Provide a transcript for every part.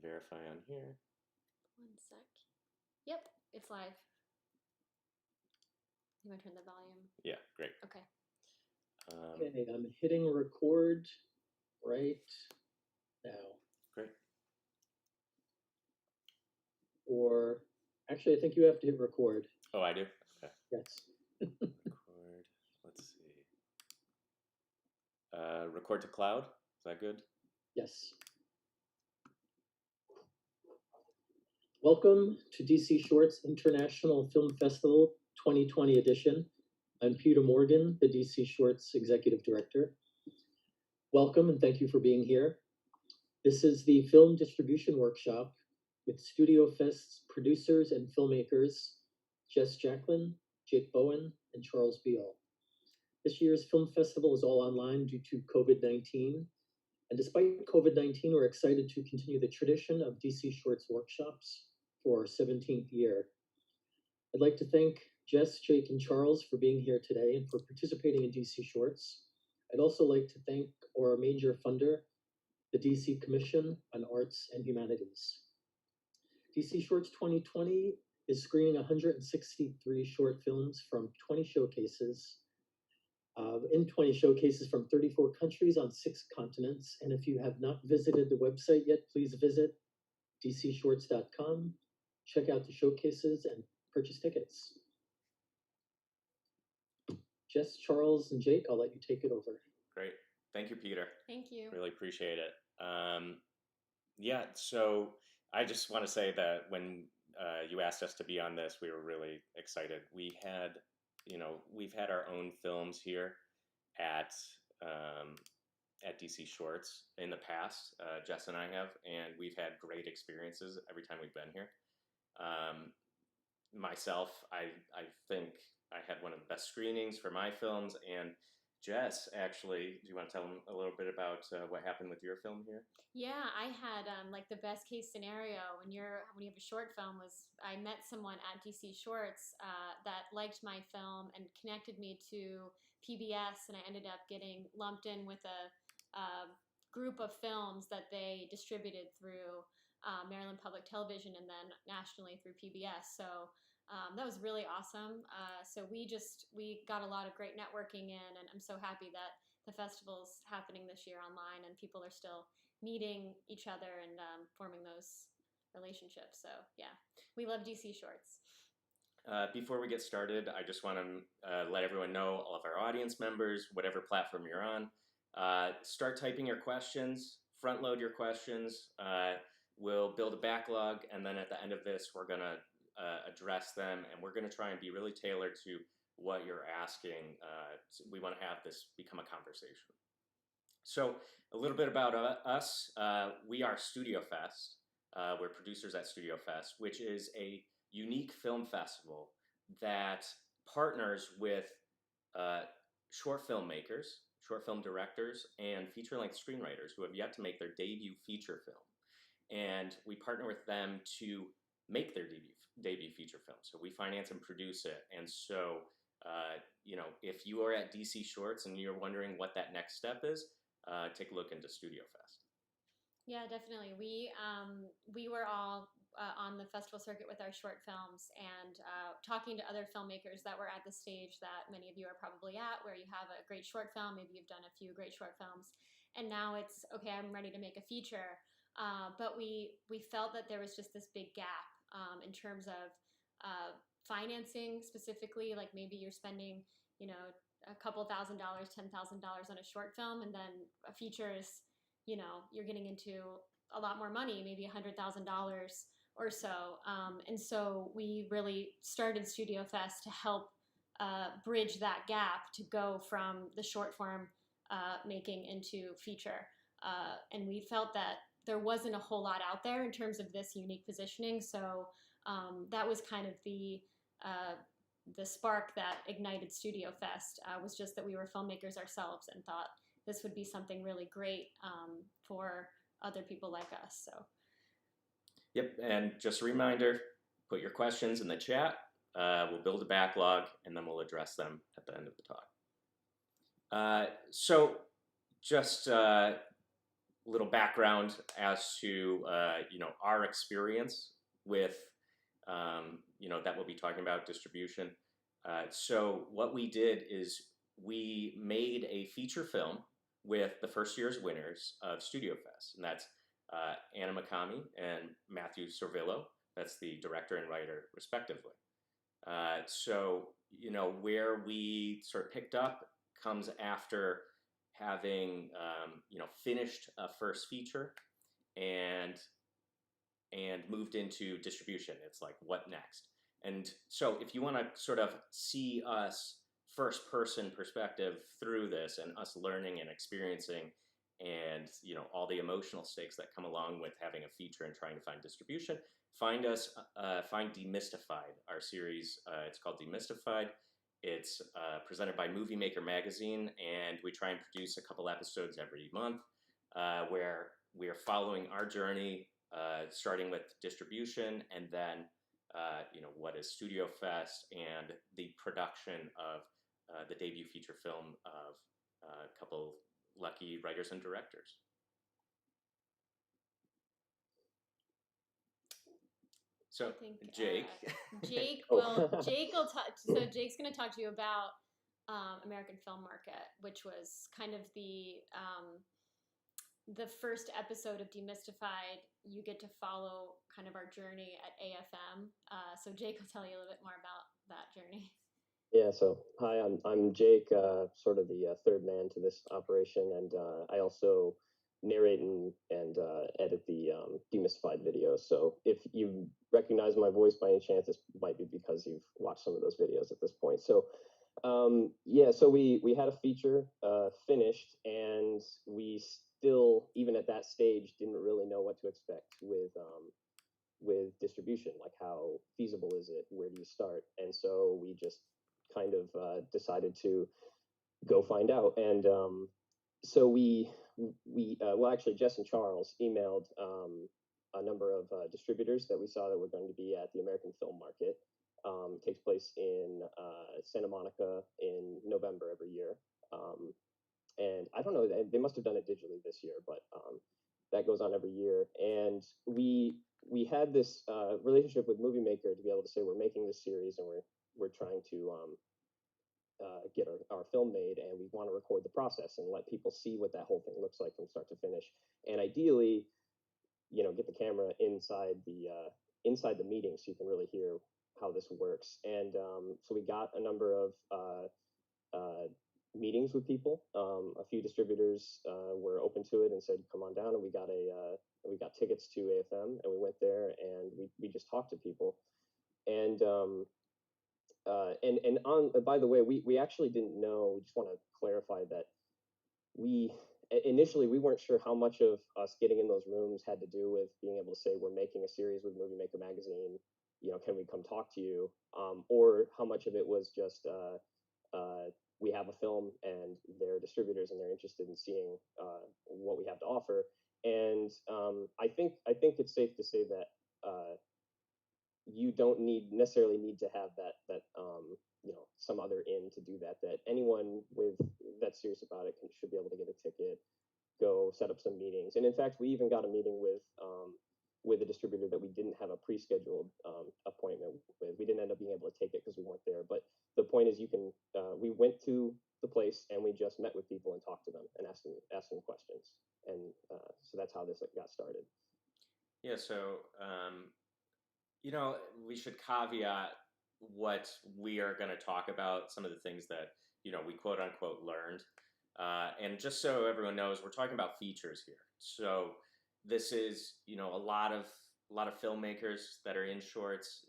verify on here. One sec. Yep, it's live. You want to turn the volume? Yeah, great. Okay. Okay, I'm hitting record right now. Great. Or actually, I think you have to hit record. Oh, I do? Okay. Yes. Record. Let's see. Record to cloud. Is that good? Yes. Welcome to DC Shorts International Film Festival 2020 edition. I'm Peter Morgan, the DC Shorts Executive Director. Welcome and thank you for being here. This is the Film Distribution Workshop with StudioFest's producers and filmmakers, Jess Jacklin, Jake Bowen, and Charles Beale. This year's film festival is all online due to COVID-19. And despite COVID-19, we're excited to continue the tradition of DC Shorts workshops for our 17th year. I'd like to thank Jess, Jake, and Charles for being here today and for participating in DC Shorts. I'd also like to thank our major funder, the DC Commission on Arts and Humanities. DC Shorts 2020 is screening 163 short films from 20 showcases, from 34 countries on 6 continents. And if you have not visited the website yet, please visit dcshorts.com, check out the showcases, and purchase tickets. Jess, Charles, and Jake, I'll let you take it over. Great. Thank you, Peter. Thank you. Really appreciate it. Yeah, so I just want to say that when you asked us to be on this, we were really excited. We've had our own films here at DC Shorts in the past. Jess and I have, and we've had great experiences every time we've been here. Myself, I think I had one of the best screenings for my films, and Jess, actually, do you want to tell them a little bit about what happened with your film here? Yeah, I had like the best case scenario when you have a short film was I met someone at DC Shorts that liked my film and connected me to PBS, and I ended up getting lumped in with a group of films that they distributed through Maryland Public Television and then nationally through PBS. So that was really awesome. So we got a lot of great networking in, and I'm so happy that the festival's happening this year online and people are still meeting each other and forming those relationships. So yeah, we love DC Shorts. Before we get started, I just want to let everyone know, all of our audience members, whatever platform you're on, start typing your questions, front load your questions. We'll build a backlog, and then at the end of this, we're going to address them, and we're going to try and be really tailored to what you're asking. We want to have this become a conversation. So a little bit about us. We are StudioFest. We're producers at StudioFest, which is a unique film festival that partners with short filmmakers, short film directors, and feature-length screenwriters who have yet to make their debut feature film. And we partner with them to make their debut feature film. So we finance and produce it. And so, if you are at DC Shorts and you're wondering what that next step is, take a look into StudioFest. Yeah, definitely. We were all on the festival circuit with our short films and talking to other filmmakers that were at the stage that many of you are probably at, where you have a great short film, maybe you've done a few great short films, and now it's, okay, I'm ready to make a feature. But we felt that there was just this big gap in terms of financing specifically. Like maybe you're spending, a couple $1,000, $10,000 on a short film, and then a feature is, you're getting into a lot more money, maybe $100,000 or so. And so we really started StudioFest to help bridge that gap to go from the short form making into feature. And we felt that there wasn't a whole lot out there in terms of this unique positioning. So that was kind of the spark that ignited StudioFest, was just that we were filmmakers ourselves and thought this would be something really great for other people like us. So. Yep, and just a reminder, put your questions in the chat. We'll build a backlog, and then we'll address them at the end of the talk. So just little background as to our experience with that we'll be talking about distribution. So what we did is we made a feature film with the first year's winners of StudioFest, and that's Anna Makami and Matthew Sorvillo. That's the director and writer, respectively. So where we sort of picked up comes after having finished a first feature and moved into distribution. It's like, what next? And so if you want to sort of see us first person perspective through this and us learning and experiencing and all the emotional stakes that come along with having a feature and trying to find distribution, find Demystified, our series. It's called Demystified. It's presented by Movie Maker magazine, and we try and produce a couple episodes every month where we are following our journey, starting with distribution, and then what is StudioFest and the production of the debut feature film of a couple lucky writers and directors. So I think, Jake, Jake will talk. So Jake's going to talk to you about American film market, which was kind of the first episode of Demystified. You get to follow kind of our journey at AFM. So Jake will tell you a little bit more about that journey. Yeah, so hi, I'm Jake, sort of the third man to this operation, and I also narrate and edit the Demystified videos. So if you recognize my voice by any chance, this might be because you've watched some of those videos at this point. So yeah, so we had a feature finished, and we still, even at that stage, didn't really know what to expect with distribution. Like, how feasible is it? Where do you start? And so we just kind of decided to go find out. And so we well, actually, Jess and Charles emailed a number of distributors that we saw that were going to be at the American Film Market. It takes place in Santa Monica in November every year. And I don't know, they must have done it digitally this year, but that goes on every year. And we had this relationship with Movie Maker to be able to say, we're making this series and we're trying to get our film made, and we want to record the process and let people see what that whole thing looks like from start to finish. And ideally, get the camera inside the meeting so you can really hear how this works. And so we got a number of meetings with people. A few distributors were open to it and said, come on down. And we got tickets to AFM, and we went there and we just talked to people. And by the way, we actually didn't know. We just want to clarify that initially we weren't sure how much of us getting in those rooms had to do with being able to say, we're making a series with Movie Maker magazine, can we come talk to you, or how much of it was just we have a film and they're distributors and they're interested in seeing what we have to offer. And I think it's safe to say that you don't necessarily need to have that some other in to do that. That anyone that's serious about it should be able to get a ticket, go set up some meetings. And in fact, we even got a meeting with a distributor that we didn't have a pre-scheduled appointment with. We didn't end up being able to take it because we weren't there. But the point is, we went to the place and we just met with people and talked to them and asked them questions. And so that's how this got started. Yeah. So we should caveat what we are going to talk about, some of the things that, we quote unquote learned. And just so everyone knows, we're talking about features here. So this is, a lot of filmmakers that are in shorts,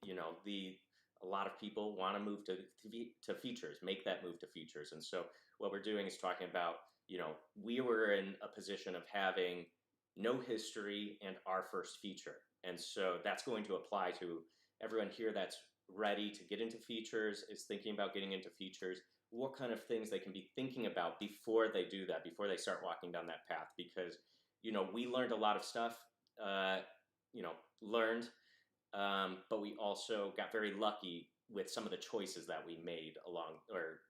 a lot of people want to move to features, make that move to features. And so what we're doing is talking about, we were in a position of having no history and our first feature. And so that's going to apply to everyone here that's ready to get into features, is thinking about getting into features, what kind of things they can be thinking about before they do that, before they start walking down that path. Because, we learned a lot of stuff, but we also got very lucky with some of the choices that we made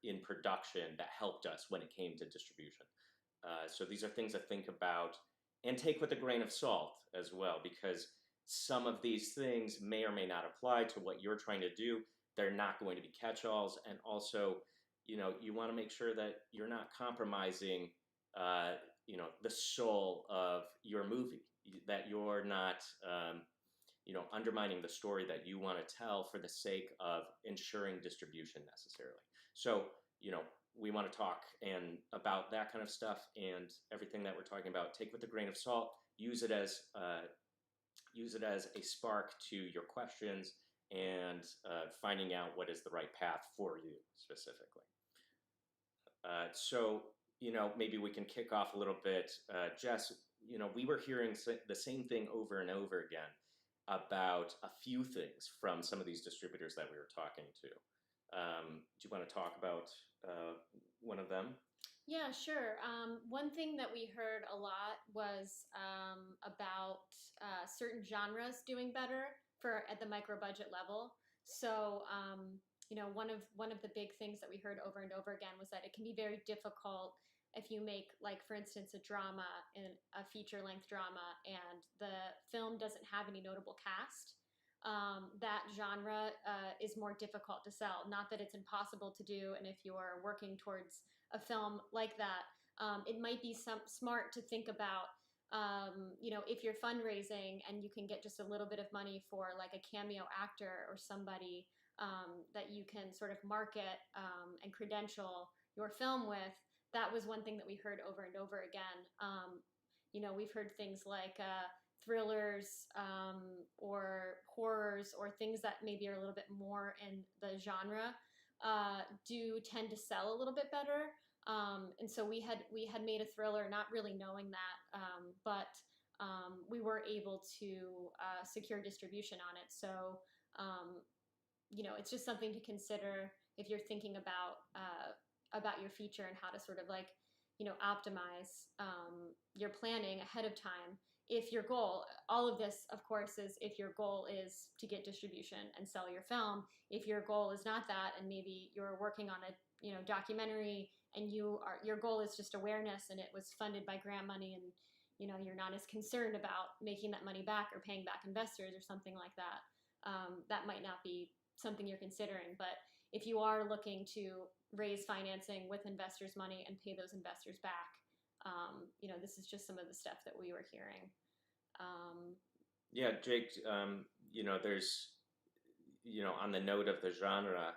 in production that helped us when it came to distribution. So these are things to think about and take with a grain of salt as well, because some of these things may or may not apply to what you're trying to do. They're not going to be catch-alls, and also, you want to make sure that you're not compromising, the soul of your movie, that you're not, undermining the story that you want to tell for the sake of ensuring distribution necessarily. So, we want to talk about that kind of stuff, and everything that we're talking about, take with a grain of salt. Use it as a spark to your questions and finding out what is the right path for you specifically. So, maybe we can kick off a little bit. Jess, we were hearing the same thing over and over again about a few things from some of these distributors that we were talking to. Do you want to talk about one of them? Yeah, sure. One thing that we heard a lot was about certain genres doing better at the micro budget level. So, one of the big things that we heard over and over again was that it can be very difficult if you make, like, for instance, a drama, in a feature-length drama, and the film doesn't have any notable cast. That genre is more difficult to sell. Not that it's impossible to do, and if you're working towards a film like that, it might be smart to think about, if you're fundraising and you can get just a little bit of money for, like, a cameo actor or somebody that you can sort of market and credential your film with. That was one thing that we heard over and over again. We've heard things like thrillers or horrors or things that maybe are a little bit more in the genre do tend to sell a little bit better. And so we had made a thriller not really knowing that, but we were able to secure distribution on it. So, it's just something to consider if you're thinking about your feature and how to sort of, like, optimize your planning ahead of time. If your goal, all of this, of course, is if your goal is to get distribution and sell your film. If your goal is not that, and maybe you're working on a documentary, and your goal is just awareness, and it was funded by grant money, and you're not as concerned about making that money back or paying back investors or something like that, that might not be something you're considering. But if you are looking to raise financing with investors' money and pay those investors back, this is just some of the stuff that we were hearing. Yeah, Jake, there's, on the note of the genre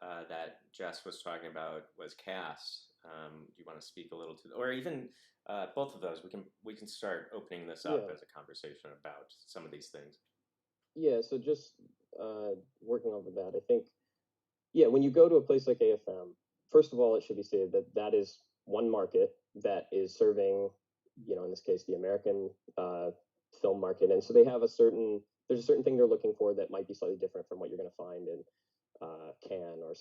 that Jess was talking about was cast. Do you want to speak a little to, or even both of those? We can start opening this up as a conversation about some of these things. Yeah, so just working over that, I think, when you go to a place like AFM, first of all, it should be stated that that is one market that is serving, in this case, the American film market. And so they have there's a certain thing they're looking for that might be slightly different from what you're going to find in Cannes or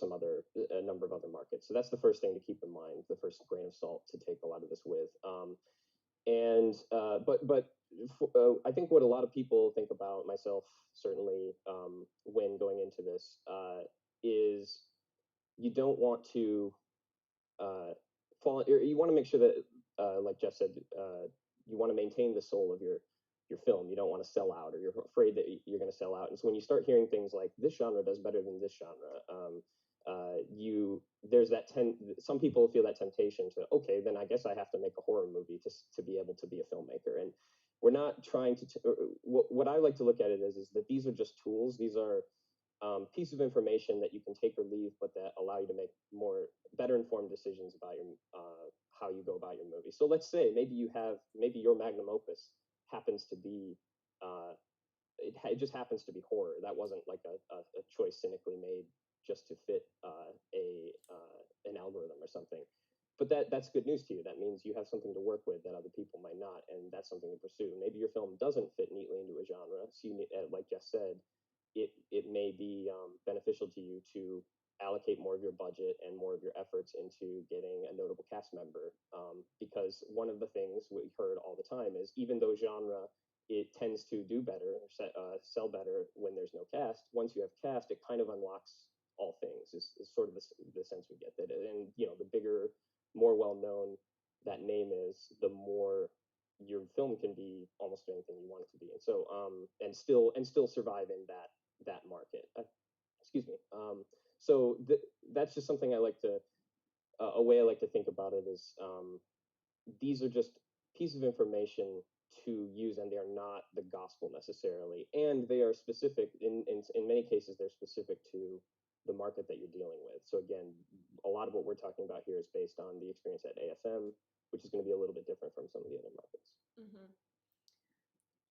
a number of other markets. So that's the first thing to keep in mind, the first grain of salt to take a lot of this with. I think what a lot of people think about, myself certainly, when going into this, is you don't want to you want to make sure that, like Jeff said, you want to maintain the soul of your film. You don't want to sell out, or you're afraid that you're going to sell out. And so when you start hearing things like this genre does better than this genre, some people feel that temptation to, okay, then I guess I have to make a horror movie to be able to be a filmmaker. And we're not trying to, what I like to look at it is that these are just tools. These are pieces of information that you can take or leave, but that allow you to make better informed decisions about how you go about your movie. So let's say maybe your magnum opus happens to be, it just happens to be horror. That wasn't like a choice cynically made just to fit an algorithm or something. But that's good news to you. That means you have something to work with that other people might not, and that's something to pursue. Maybe your film doesn't fit neatly into a genre, so like Jess said, it may be beneficial to you to allocate more of your budget and more of your efforts into getting a notable cast member, because one of the things we heard all the time is, even though genre, it tends to do better, sell better when there's no cast. Once you have cast, it kind of unlocks all things, is sort of the sense we get. That, and the bigger, more well-known that name is, can be almost anything you want it to be, and so and still survive in that market. Excuse me. So that's just something I like to a way I like to think about it is these are just pieces of information to use, and they are not the gospel necessarily, and they are specific in many cases. They're specific to the market that you're dealing with. So again, a lot of what we're talking about here is based on the experience at AFM, which is going to be a little bit different from some of the other markets. Mm-hmm.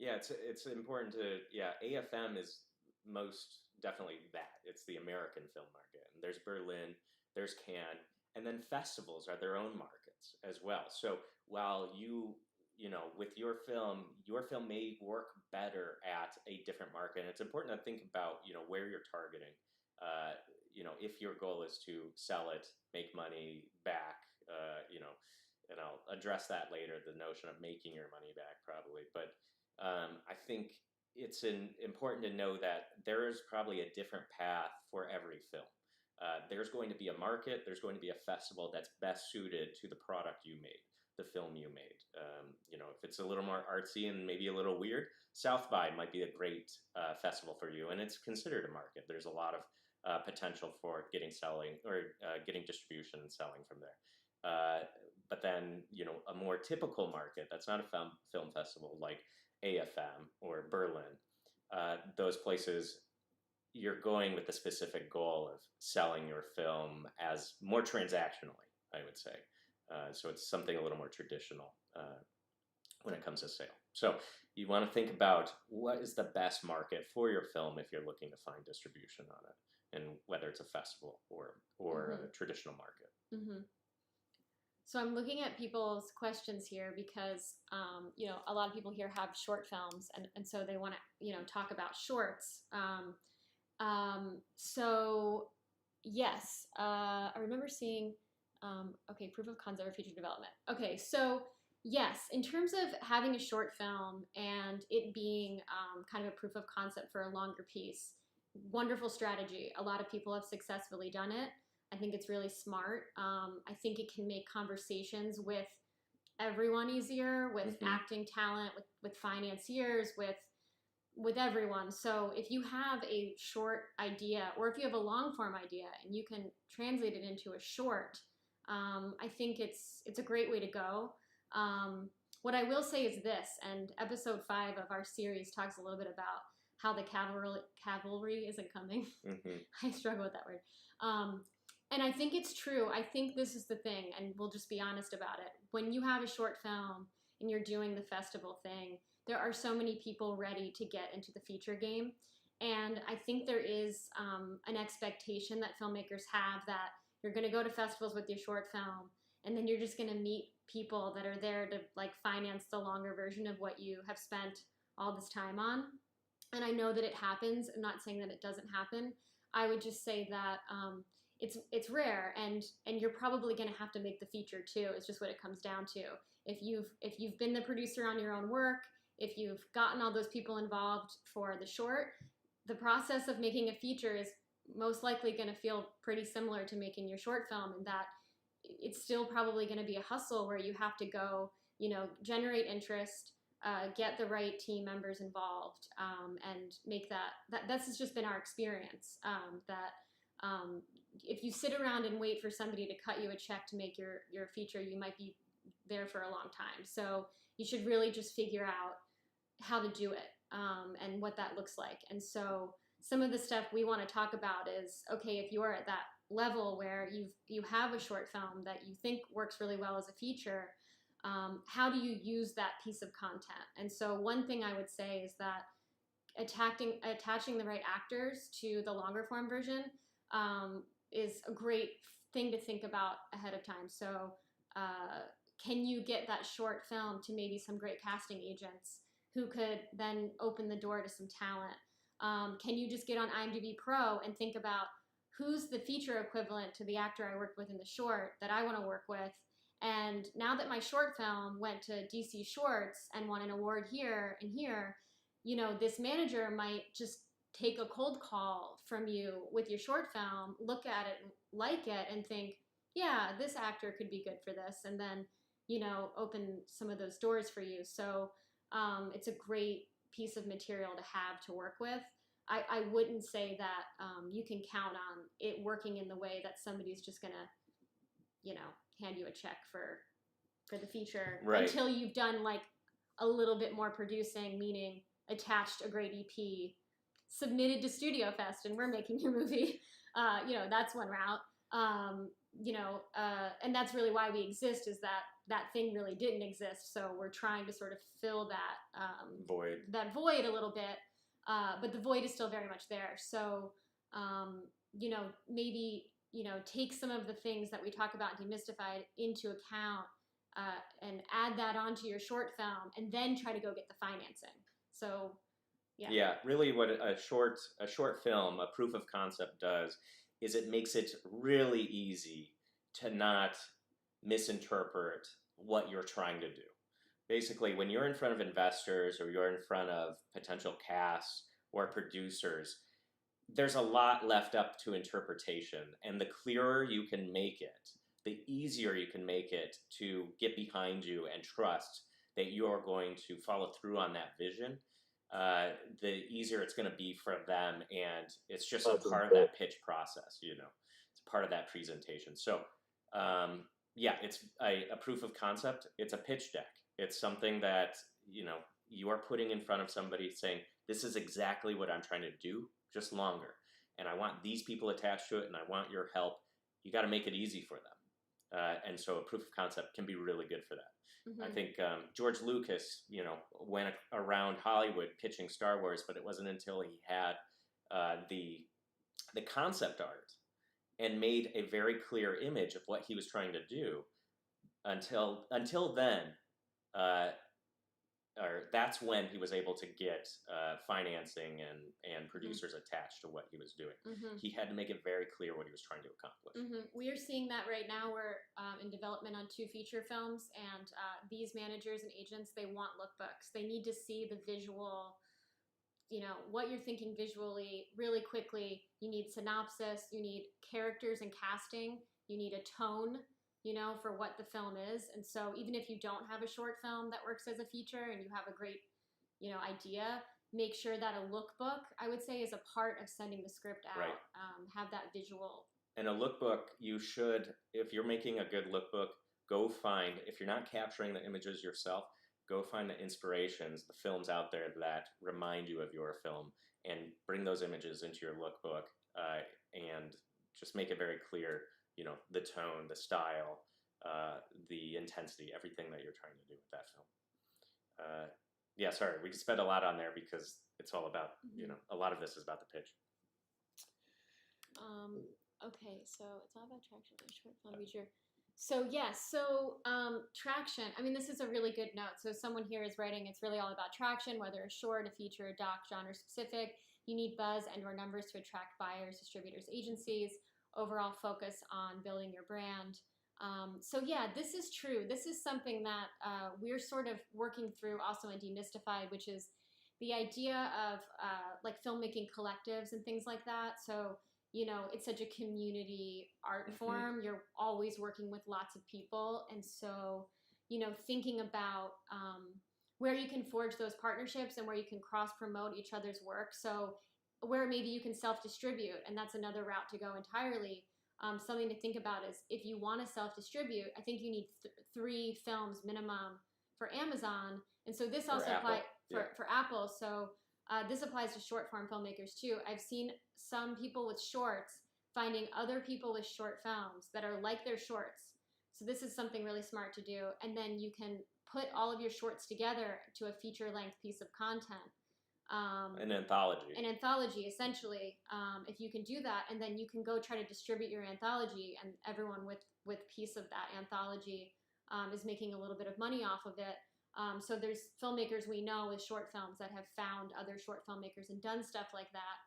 Yeah, it's important to AFM is most definitely that. It's the American film market, and there's Berlin, there's Cannes, and then festivals are their own markets as well. So while with your film may work better at a different market, and it's important to think about where you're targeting. If your goal is to sell it, make money back, and I'll address that later, the notion of making your money back probably. But I think it's important to know that there is probably a different path for every film. There's going to be a market, there's going to be a festival that's best suited to the product you made, the film you made. If it's a little more artsy and maybe a little weird, South by might be a great festival for you, and it's considered a market. There's a lot of potential for getting distribution and selling from there. But then, a more typical market that's not a film festival like AFM or Berlin, those places, you're going with the specific goal of selling your film as more transactionally, I would say. So it's something a little more traditional when it comes to sale. So you want to think about what is the best market for your film if you're looking to find distribution on it, and whether it's a festival or Mm-hmm. a traditional market. Mm-hmm. So I'm looking at people's questions here because, a lot of people here have short films, and so they want to, talk about shorts. So yes, I remember seeing, proof of concept or feature development. Okay, so yes, in terms of having a short film and it being kind of a proof of concept for a longer piece, wonderful strategy. A lot of people have successfully done it. I think it's really smart. I think it can make conversations with everyone easier, with Mm-hmm. acting talent, with financiers, with everyone. So if you have a short idea, or if you have a long form idea and you can translate it into a short, I think it's a great way to go. What I will say is this, and episode 5 of our series talks a little bit about how the cavalry isn't coming. Mm-hmm. I struggle with that word. And I think it's true. I think this is the thing, and we'll just be honest about it. When you have a short film and you're doing the festival thing, there are so many people ready to get into the feature game. And I think there is an expectation that filmmakers have that you're going to go to festivals with your short film, and then you're just going to meet people that are there to finance the longer version of what you have spent all this time on. And I know that it happens. I'm not saying that it doesn't happen. I would just say that it's rare, and you're probably going to have to make the feature too. It's just what it comes down to. If you've been the producer on your own work, if you've gotten all those people involved for the short, the process of making a feature is most likely going to feel pretty similar to making your short film, in that it's still probably going to be a hustle where you have to go, generate interest, get the right team members involved, and make that. That's just been our experience. If you sit around and wait for somebody to cut you a check to make your feature, you might be there for a long time. So you should really just figure out how to do it, and what that looks like. And so some of the stuff we want to talk about is, okay, if you're at that level where you have a short film that you think works really well as a feature, how do you use that piece of content? And so one thing I would say is that attaching the right actors to the longer form version is a great thing to think about ahead of time. So can you get that short film to maybe some great casting agents who could then open the door to some talent? Can you just get on IMDb Pro and think about who's the feature equivalent to the actor I worked with in the short that I want to work with? And now that my short film went to DC Shorts and won an award here and here, this manager might just take a cold call from you with your short film, look at it, like it, and think, yeah, this actor could be good for this, and then, open some of those doors for you. So it's a great piece of material to have to work with. I wouldn't say that you can count on it working in the way that somebody's just gonna, hand you a check for the feature until you've done like a little bit more producing, meaning attached a great EP, submitted to StudioFest, and we're making your movie. That's one route. And that's really why we exist, is that thing really didn't exist. So we're trying to sort of fill that void a little bit. But the void is still very much there. So, maybe, take some of the things that we talk about Demystified into account and add that onto your short film, and then try to go get the financing. So, yeah. Yeah, really what a short film, a proof of concept does is it makes it really easy to not misinterpret what you're trying to do. Basically, when you're in front of investors or you're in front of potential casts or producers, there's a lot left up to interpretation. And the clearer you can make it, the easier you can make it to get behind you and trust that you're going to follow through on that vision, the easier it's going to be for them. And it's just a part of that pitch process, it's part of that presentation. So, it's a proof of concept. It's a pitch deck. It's something that, you are putting in front of somebody saying, this is exactly what I'm trying to do, just longer. And I want these people attached to it, and I want your help. You got to make it easy for them. And so a proof of concept can be really good for that. Mm-hmm. I think George Lucas, went around Hollywood pitching Star Wars, but it wasn't until he had the concept art and made a very clear image of what he was trying to do. Until then, or that's when he was able to get financing and producers attached to what he was doing. Mm-hmm. He had to make it very clear what he was trying to accomplish. Mm-hmm. We are seeing that right now. We're in development on 2 feature films, and these managers and agents, they want lookbooks. They need to see the visual, what you're thinking visually really quickly. You need synopsis, you need characters and casting, you need a tone, for what the film is. And so even if you don't have a short film that works as a feature and you have a great, idea, make sure that a lookbook, I would say, is a part of sending the script out. Right. Have that visual. And a lookbook, you should, if you're making a good lookbook, go find, if you're not capturing the images yourself, go find the inspirations, the films out there that remind you of your film, and bring those images into your lookbook, and just make it very clear, the tone, the style, the intensity, everything that you're trying to do with that film. Sorry, we spent a lot on there because it's all about, a lot of this is about the pitch. Okay, so it's all about traction, short film feature. So traction, I mean, this is a really good note. So someone here is writing, it's really all about traction, whether a short, a feature, a doc, genre specific. You need buzz and or numbers to attract buyers, distributors, agencies. Overall focus on building your brand. This is true. This is something that we're sort of working through also in Demystified, which is the idea of like filmmaking collectives and things like that. So, it's such a community art form. You're always working with lots of people. And so, thinking about where you can forge those partnerships and where you can cross-promote each other's work. So where maybe you can self-distribute, and that's another route to go entirely. Something to think about is if you want to self-distribute, I think you need 3 films minimum for Amazon. And so this also applies for Apple. So this applies to short form filmmakers too. I've seen some people with shorts finding other people with short films that are like their shorts. So this is something really smart to do. And then you can put all of your shorts together to a feature-length piece of content. An anthology, essentially. If you can do that, and then you can go try to distribute your anthology, and everyone with piece of that anthology is making a little bit of money off of it. So there's filmmakers we know with short films that have found other short filmmakers and done stuff like that.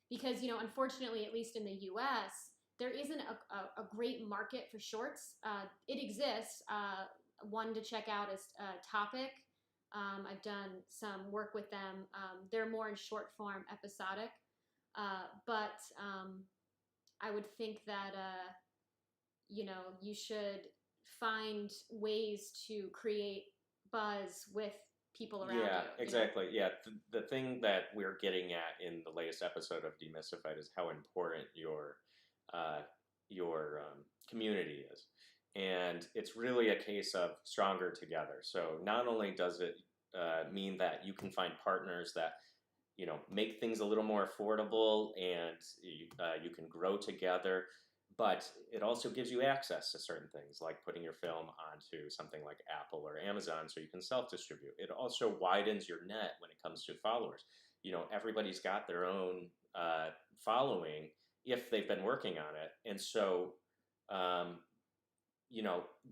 Because, unfortunately, at least in the US, there isn't a great market for shorts. It exists. One to check out is Topic. I've done some work with them. They're more in short form, episodic. But I would think that, you should find ways to create buzz with people around Yeah, you. exactly. Yeah, the thing that we're getting at in the latest episode of Demystified is how important your community is, and it's really a case of stronger together. So not only does it mean that you can find partners that make things a little more affordable, and you can grow together, but it also gives you access to certain things like putting your film onto something like Apple or Amazon so you can self-distribute. It also widens your net when it comes to followers. Everybody's got their own following if they've been working on it. And so, um,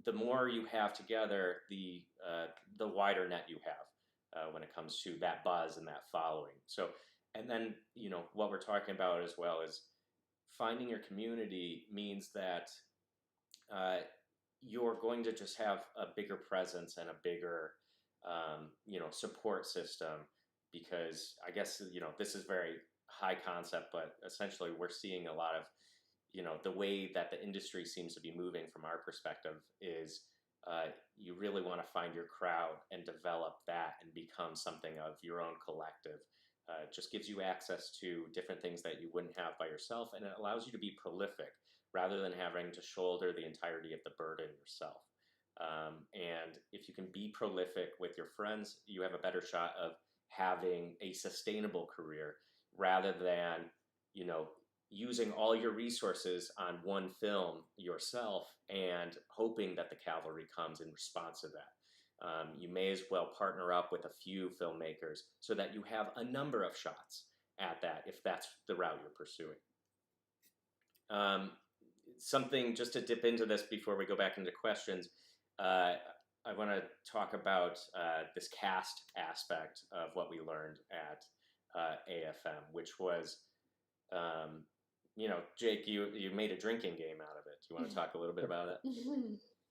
the more you have together, the wider net you have when it comes to that buzz and that following. So, and then, what we're talking about as well is finding your community means that you're going to just have a bigger presence and a bigger, support system, because I guess, this is very high concept, but essentially we're seeing a lot of, the way that the industry seems to be moving from our perspective is you really want to find your crowd and develop that and become something of your own collective. It just gives you access to different things that you wouldn't have by yourself, and it allows you to be prolific rather than having to shoulder the entirety of the burden yourself. And if you can be prolific with your friends, you have a better shot of having a sustainable career rather than, using all your resources on one film yourself and hoping that the cavalry comes in response to that. You may as well partner up with a few filmmakers so that you have a number of shots at that if that's the route you're pursuing. Something just to dip into this before we go back into questions, I want to talk about this cast aspect of what we learned at AFM, which was, Jake, you made a drinking game out of it. Do you want to talk a little bit about it?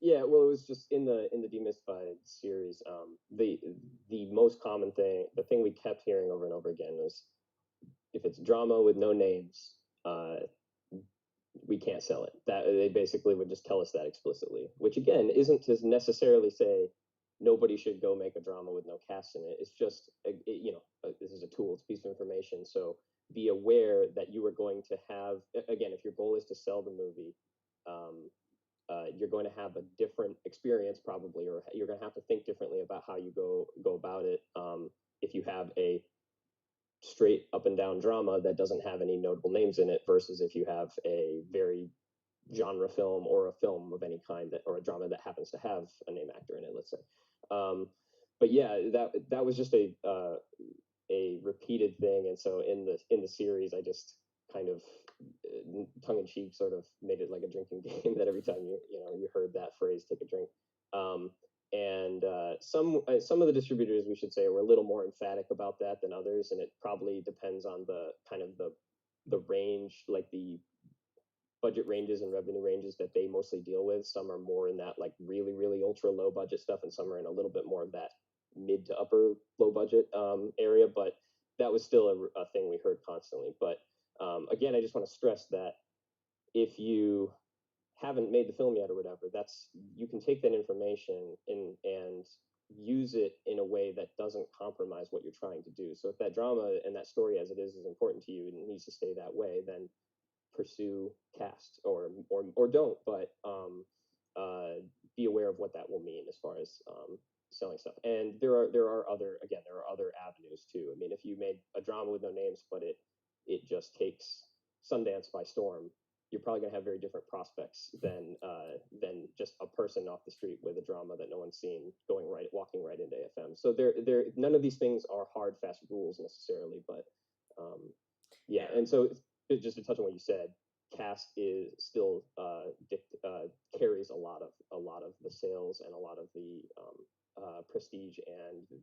Yeah, well, it was just in the Demystified series. The most common thing, the thing we kept hearing over and over again was, if it's drama with no names, we can't sell it. That they basically would just tell us that explicitly, which again isn't to necessarily say nobody should go make a drama with no cast in it. It's just this is a tool, it's a piece of information. So be aware that you are going to have, again, if your goal is to sell the movie, you're going to have a different experience probably, or you're going to have to think differently about how you go about it. If you have a straight up and down drama that doesn't have any notable names in it versus if you have a very genre film or a film of any kind or a drama that happens to have a name actor in it, let's say. But yeah, that was just a repeated thing. And so in the series, I just kind of tongue-in-cheek sort of made it like a drinking game, that every time you heard that phrase, take a drink. And some of the distributors, we should say, were a little more emphatic about that than others, and it probably depends on the kind of the range, like the budget ranges and revenue ranges that they mostly deal with. Some are more in that like really, really ultra low budget stuff, and some are in a little bit more of that mid to upper low budget area. But that was still a thing we heard constantly. But again, I just want to stress that if you haven't made the film yet or whatever, you can take that information and use it in a way that doesn't compromise what you're trying to do. So if that drama and that story as it is important to you and it needs to stay that way, then pursue cast or don't, but be aware of what that will mean as far as selling stuff. And there are other avenues too. I mean, if you made a drama with no names, but it just takes Sundance by storm, you're probably going to have very different prospects than just a person off the street with a drama that no one's seen walking right into AFM. So none of these things are hard, fast rules necessarily, but yeah. And so just to touch on what you said, cast is still carries a lot of the sales and a lot of the prestige and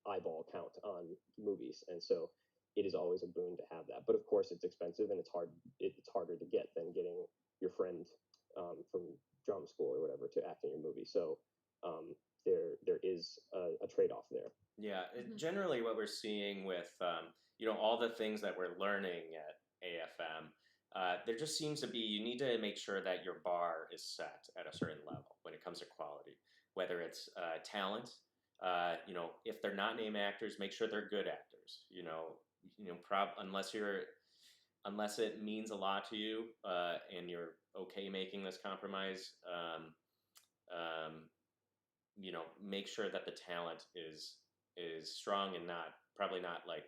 eyeball count on movies, and so it is always a boon to have that. But of course, it's expensive and it's harder to get than getting your friend from drama school or whatever to act in your movie. So there is a trade-off there. Yeah, generally what we're seeing with all the things that we're learning at AFM, there just seems to be, you need to make sure that your bar is set at a certain level when it comes to quality, whether it's talent, If they're not name actors, make sure they're good actors. Unless it means a lot to you, and you're okay making this compromise, make sure that the talent is strong and probably not like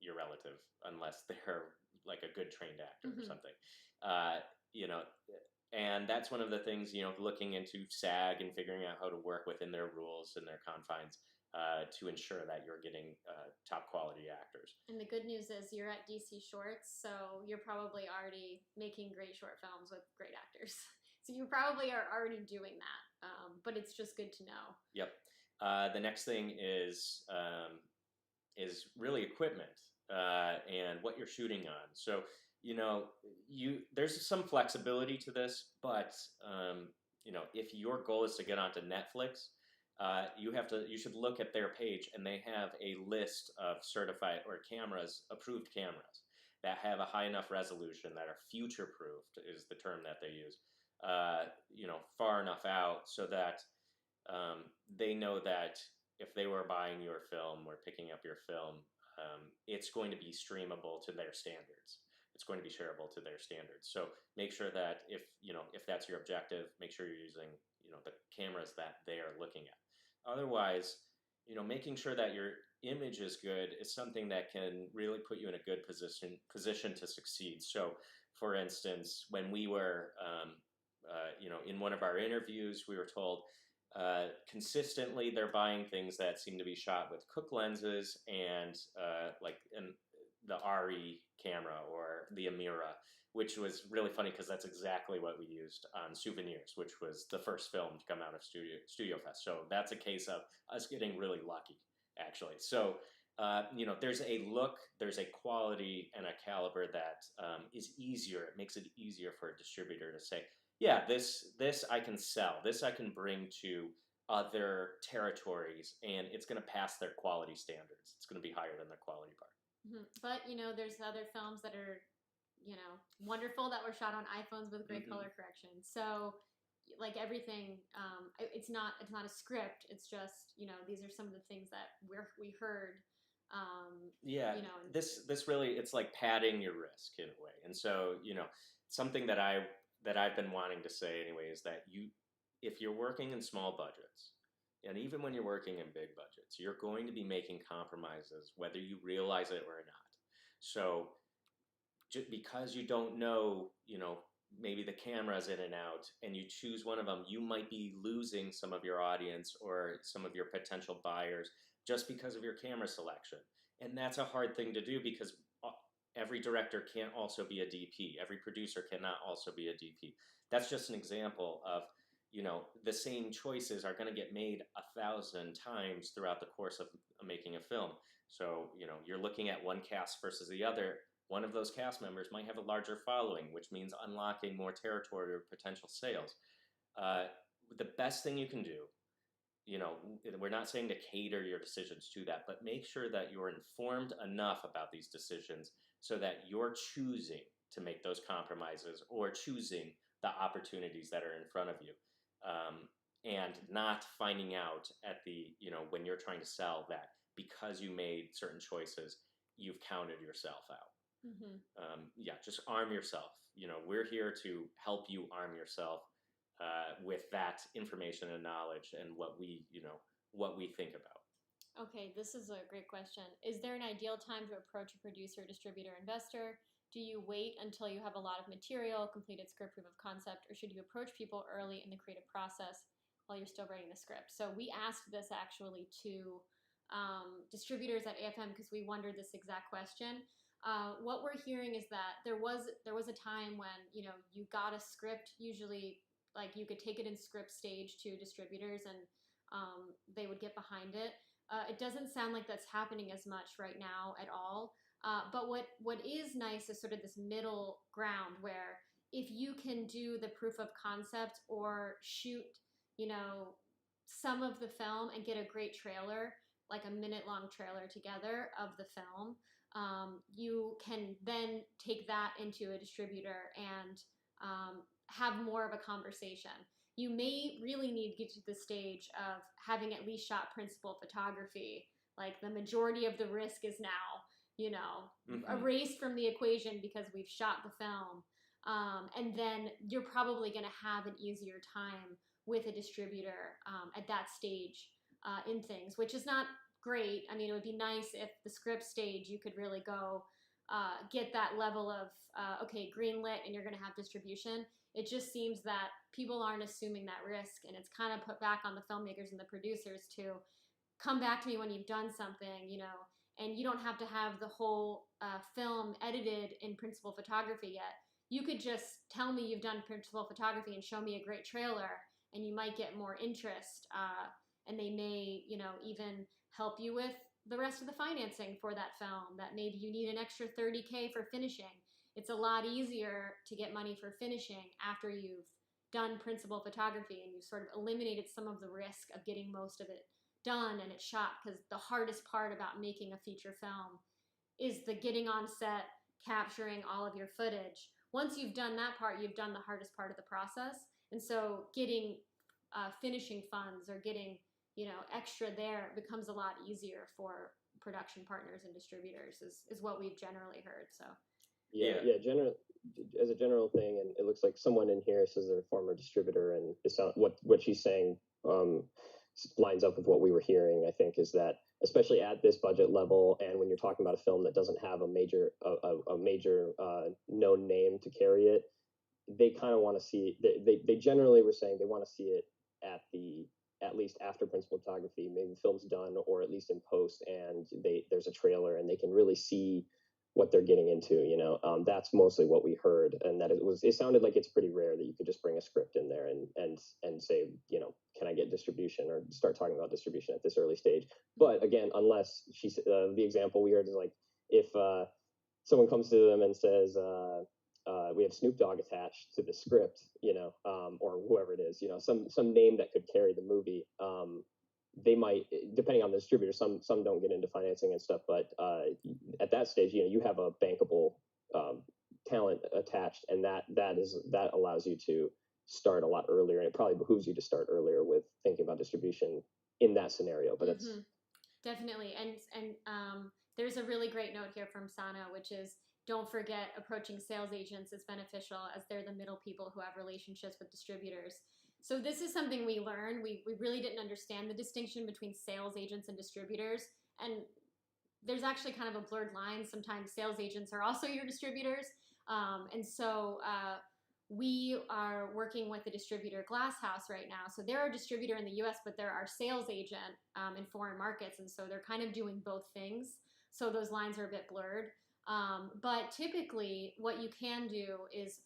your relative, unless they're like a good trained actor or something. And that's one of the things, looking into SAG and figuring out how to work within their rules and their confines to ensure that you're getting top quality actors. And the good news is you're at DC Shorts, so you're probably already making great short films with great actors. So you probably are already doing that, but it's just good to know. Yep. The next thing is really equipment and what you're shooting on. So there's some flexibility to this, but if your goal is to get onto Netflix, you should look at their page, and they have a list of certified or approved cameras that have a high enough resolution, that are future proofed is the term that they use, far enough out so that they know that if they were buying your film or picking up your film, it's going to be streamable to their standards. It's going to be shareable to their standards. So make sure that if that's your objective, make sure you're using the cameras that they are looking at. Otherwise, making sure that your image is good is something that can really put you in a good position to succeed. So, for instance, when we were in one of our interviews, we were told consistently they're buying things that seem to be shot with Cook lenses and the RE camera or the Amira, which was really funny because that's exactly what we used on Souvenirs, which was the first film to come out of StudioFest. So that's a case of us getting really lucky, actually. So, there's a look, there's a quality and a caliber that is easier. It makes it easier for a distributor to say, yeah, this I can sell, this I can bring to other territories, and it's going to pass their quality standards. It's going to be higher than their quality bar. But, there's other films that are, wonderful that were shot on iPhones with great color correction. So, like everything, it's not a script. It's just, these are some of the things that we heard. This really, it's like padding your risk in a way. And so, something that I've been wanting to say anyway is that if you're working in small budgets, and even when you're working in big budgets, you're going to be making compromises, whether you realize it or not. So just because you don't know, maybe the camera's in and out, and you choose one of them, you might be losing some of your audience or some of your potential buyers just because of your camera selection. And that's a hard thing to do because every director can't also be a DP. Every producer cannot also be a DP. That's just an example of, the same choices are going to get made 1,000 times throughout the course of making a film. So, you're looking at one cast versus the other. One of those cast members might have a larger following, which means unlocking more territory or potential sales. The best thing you can do, we're not saying to cater your decisions to that, but make sure that you're informed enough about these decisions so that you're choosing to make those compromises or choosing the opportunities that are in front of you. And not finding out at when you're trying to sell that because you made certain choices, you've counted yourself out. Just arm yourself. We're here to help you arm yourself with that information and knowledge and what we think about. Okay, this is a great question. Is there an ideal time to approach a producer, distributor, investor? Do you wait until you have a lot of material, completed script, proof of concept, or should you approach people early in the creative process while you're still writing the script? So we asked this actually to distributors at AFM because we wondered this exact question. What we're hearing is that there was a time when you got a script, usually like you could take it in script stage to distributors and they would get behind it. It doesn't sound like that's happening as much right now at all. But what is nice is sort of this middle ground where if you can do the proof of concept or shoot, some of the film and get a great trailer, like a minute-long trailer together of the film, you can then take that into a distributor and have more of a conversation. you may really need to get to the stage of having at least shot principal photography. Like the majority of the risk is now, erased from the equation because we've shot the film. And then you're probably going to have an easier time with a distributor at that stage in things, which is not great. I mean, it would be nice if the script stage you could really go get that level of, okay, green lit and you're going to have distribution. It just seems that people aren't assuming that risk, and it's kind of put back on the filmmakers and the producers to come back to me when you've done something, and you don't have to have the whole film edited in principal photography yet. You could just tell me you've done principal photography and show me a great trailer, and you might get more interest, and they may, even help you with the rest of the financing for that film, that maybe you need an extra $30K for finishing. It's a lot easier to get money for finishing after you've done principal photography and you've sort of eliminated some of the risk of getting most of it done and it's shot, because the hardest part about making a feature film is the getting on set, capturing all of your footage. Once you've done that part, you've done the hardest part of the process. And so getting finishing funds or getting extra there becomes a lot easier for production partners and distributors is what we've generally heard. So yeah. As a general thing, and it looks like someone in here says they're a former distributor, and it sounds what she's saying lines up with what we were hearing. I think is that especially at this budget level, and when you're talking about a film that doesn't have a major known name to carry it, they kind of want to see. They generally were saying they want to see it at least after principal photography, maybe the film's done, or at least in post, and there's a trailer and they can really see what they're getting into. That's mostly what we heard, and that it sounded like it's pretty rare that you could just bring a script in there and say, can I get distribution, or start talking about distribution at this early stage. But again, unless the example we heard is like, if someone comes to them and says, we have Snoop Dogg attached to the script, or whoever it is, some name that could carry the movie. They might, depending on the distributor, some don't get into financing and stuff, but at that stage, you have a bankable talent attached, and that allows you to start a lot earlier, and it probably behooves you to start earlier with thinking about distribution in that scenario. But it's definitely, and there's a really great note here from Sana, which is, don't forget approaching sales agents is beneficial, as they're the middle people who have relationships with distributors. So this is something we learned. We really didn't understand the distinction between sales agents and distributors. And there's actually kind of a blurred line. Sometimes sales agents are also your distributors. And so we are working with the distributor Glasshouse right now. So they're a distributor in the US, but they're our sales agent in foreign markets. And so they're kind of doing both things. So those lines are a bit blurred. But typically what you can do is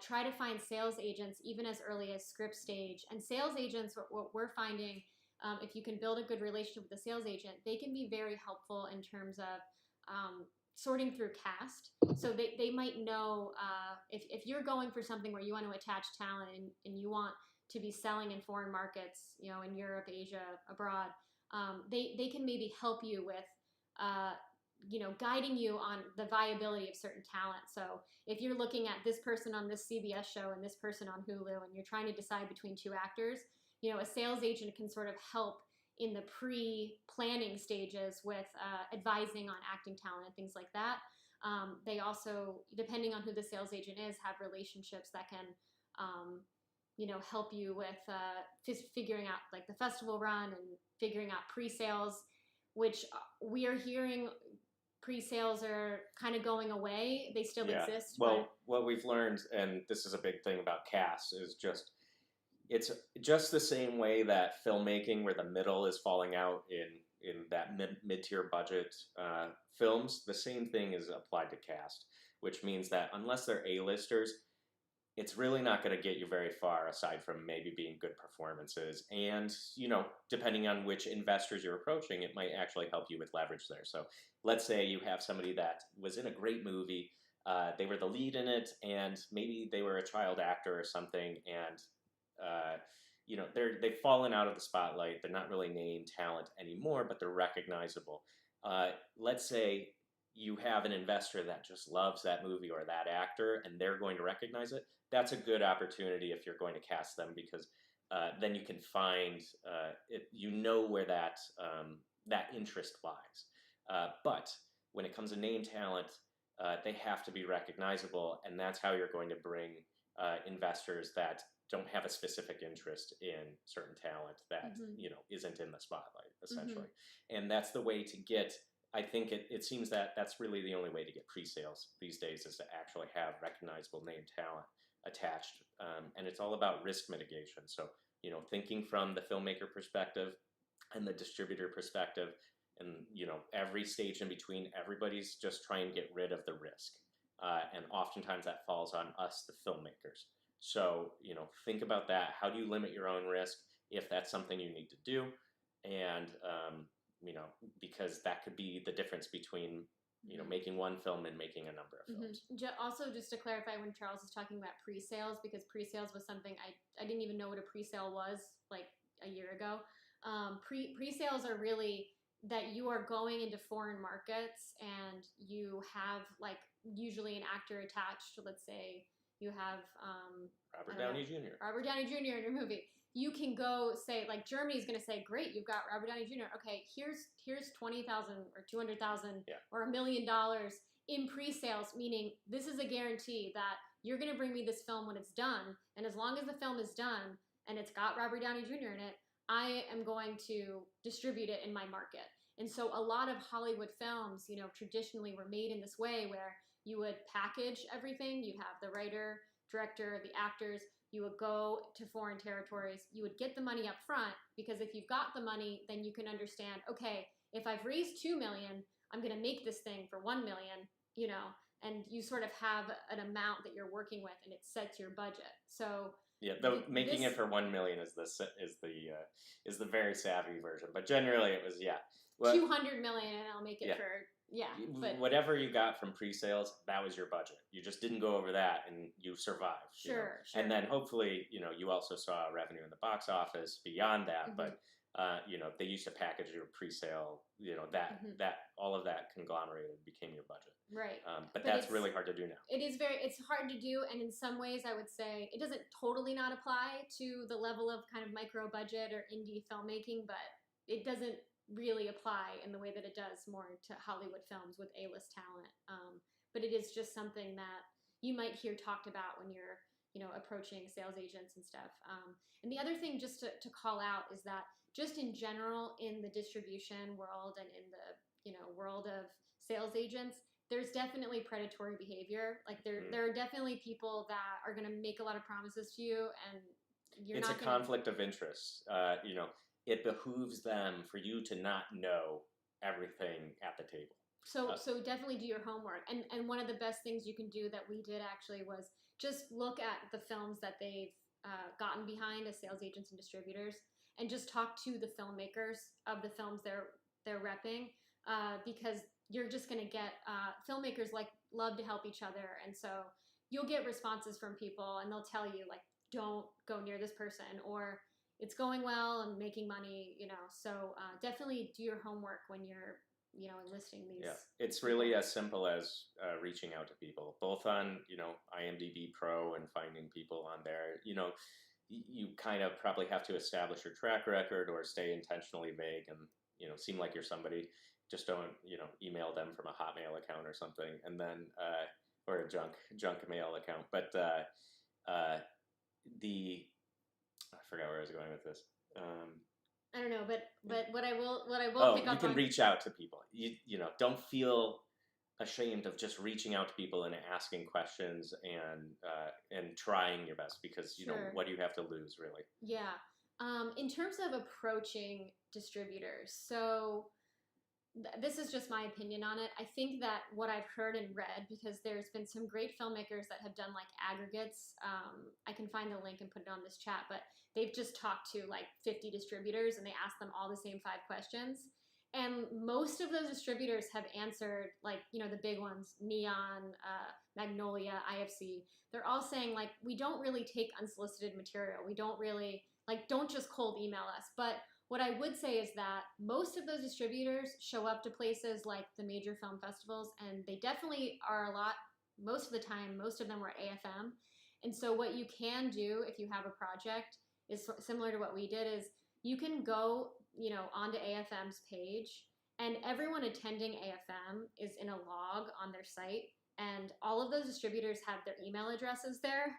try to find sales agents even as early as script stage. And sales agents, what we're finding, if you can build a good relationship with a sales agent, they can be very helpful in terms of sorting through cast. So they might know if you're going for something where you want to attach talent and you want to be selling in foreign markets, in Europe, Asia, abroad, they can maybe help you with guiding you on the viability of certain talent. So if you're looking at this person on this CBS show and this person on Hulu, and you're trying to decide between two actors, a sales agent can sort of help in the pre-planning stages with advising on acting talent and things like that. They also, depending on who the sales agent is, have relationships that can, help you with figuring out like the festival run and figuring out pre-sales, which we are hearing pre-sales are kind of going away. They still exist. Well, what we've learned, and this is a big thing about casts, is it's just the same way that filmmaking, where the middle is falling out in that mid-tier budget films, the same thing is applied to cast, which means that unless they're A-listers, it's really not going to get you very far, aside from maybe being good performances. And, depending on which investors you're approaching, it might actually help you with leverage there. So let's say you have somebody that was in a great movie, they were the lead in it, and maybe they were a child actor or something, and, they've fallen out of the spotlight. They're not really named talent anymore, but they're recognizable. Let's say you have an investor that just loves that movie or that actor, and they're going to recognize it. That's a good opportunity if you're going to cast them, because then you can find you know where that that interest lies. But when it comes to name talent, they have to be recognizable, and that's how you're going to bring investors that don't have a specific interest in certain talent that isn't in the spotlight, essentially. And that's the way to get. I think it seems that that's really the only way to get pre-sales these days, is to actually have recognizable name talent attached, and it's all about risk mitigation. So thinking from the filmmaker perspective and the distributor perspective, and every stage in between, everybody's just trying to get rid of the risk, and oftentimes that falls on us, the filmmakers. So think about that. How do you limit your own risk if that's something you need to do? And because that could be the difference between making one film and making a number of films. Also, just to clarify, when Charles is talking about pre-sales, because pre-sales was something I didn't even know what a pre-sale was like a year ago. Pre-sales are really that you are going into foreign markets and you have like usually an actor attached. Let's say you have Robert Downey Jr. Robert Downey Jr. in your movie. You can go say, like, Germany's going to say, great, you've got Robert Downey Jr. Okay, here's $20,000 or $200,000 or $1 million in pre-sales, meaning this is a guarantee that you're going to bring me this film when it's done, and as long as the film is done and it's got Robert Downey Jr. in it, I am going to distribute it in my market. And so a lot of Hollywood films, traditionally were made in this way, where you would package everything. You'd have the writer, director, the actors. You would go to foreign territories. You would get the money up front, because if you've got the money, then you can understand, okay, if I've raised $2 million, I'm going to make this thing for $1 million, and you sort of have an amount that you're working with, and it sets your budget. So yeah, though making it for $1 million is the very savvy version, but generally it was 200 million, and I'll make it for. Yeah, but whatever you got from pre-sales, that was your budget. You just didn't go over that, and you survived. Sure. And then hopefully, you also saw revenue in the box office beyond that. But they used to package your pre-sale. That all of that conglomerated became your budget. Right. But that's really hard to do now. It's hard to do, and in some ways, I would say it doesn't totally not apply to the level of kind of micro budget or indie filmmaking, but it doesn't really apply in the way that it does more to Hollywood films with A-list talent. But it is just something that you might hear talked about when you're, approaching sales agents and stuff. And the other thing just to call out is that just in general in the distribution world and in the, world of sales agents, there's definitely predatory behavior. Like there are definitely people that are going to make a lot of promises to you, and it's a conflict of interest. It behooves them for you to not know everything at the table. So definitely do your homework. And one of the best things you can do that we did actually was just look at the films that they've gotten behind as sales agents and distributors, and just talk to the filmmakers of the films they're repping, because you're just going to get filmmakers love to help each other, and so you'll get responses from people, and they'll tell you like, don't go near this person, or it's going well and making money, so definitely do your homework when you're, enlisting these. Yeah, it's really as simple as reaching out to people, both on, IMDb Pro and finding people on there. You kind of probably have to establish your track record or stay intentionally vague and, seem like you're somebody. Just don't, email them from a Hotmail account or something, and then, or a junk mail account. But I forgot where I was going with this. I don't know, but what I will pick up you can on. reach out to people. You don't feel ashamed of just reaching out to people and asking questions and trying your best, because what do you have to lose, really? Yeah. In terms of approaching distributors, so this is just my opinion on it. I think that what I've heard and read, because there's been some great filmmakers that have done like aggregates. I can find the link and put it on this chat, but they've just talked to like 50 distributors and they asked them all the same 5 questions. And most of those distributors have answered, like, the big ones, Neon, Magnolia, IFC. They're all saying, like, we don't really take unsolicited material. We don't really, don't just cold email us. But what I would say is that most of those distributors show up to places like the major film festivals, and they definitely are most of the time, most of them were AFM. And so what you can do if you have a project is similar to what we did. Is you can go, onto AFM's page, and everyone attending AFM is in a log on their site, and all of those distributors have their email addresses there.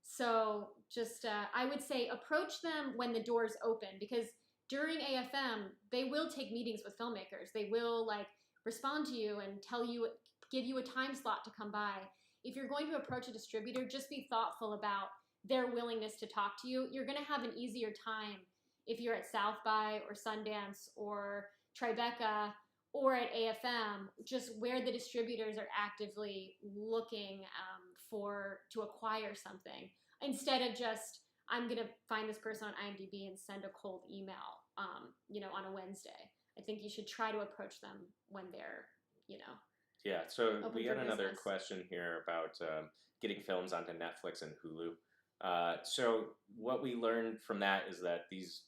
So just, I would say approach them when the doors open, because during AFM, they will take meetings with filmmakers. They will respond to you and give you a time slot to come by. If you're going to approach a distributor, just be thoughtful about their willingness to talk to you. You're going to have an easier time if you're at South by or Sundance or Tribeca or at AFM, just where the distributors are actively looking to acquire something, instead of just, I'm going to find this person on IMDb and send a cold email, on a Wednesday. I think you should try to approach them when they're, Yeah, so open we for got another business. question here about getting films onto Netflix and Hulu. So what we learned from that is that these,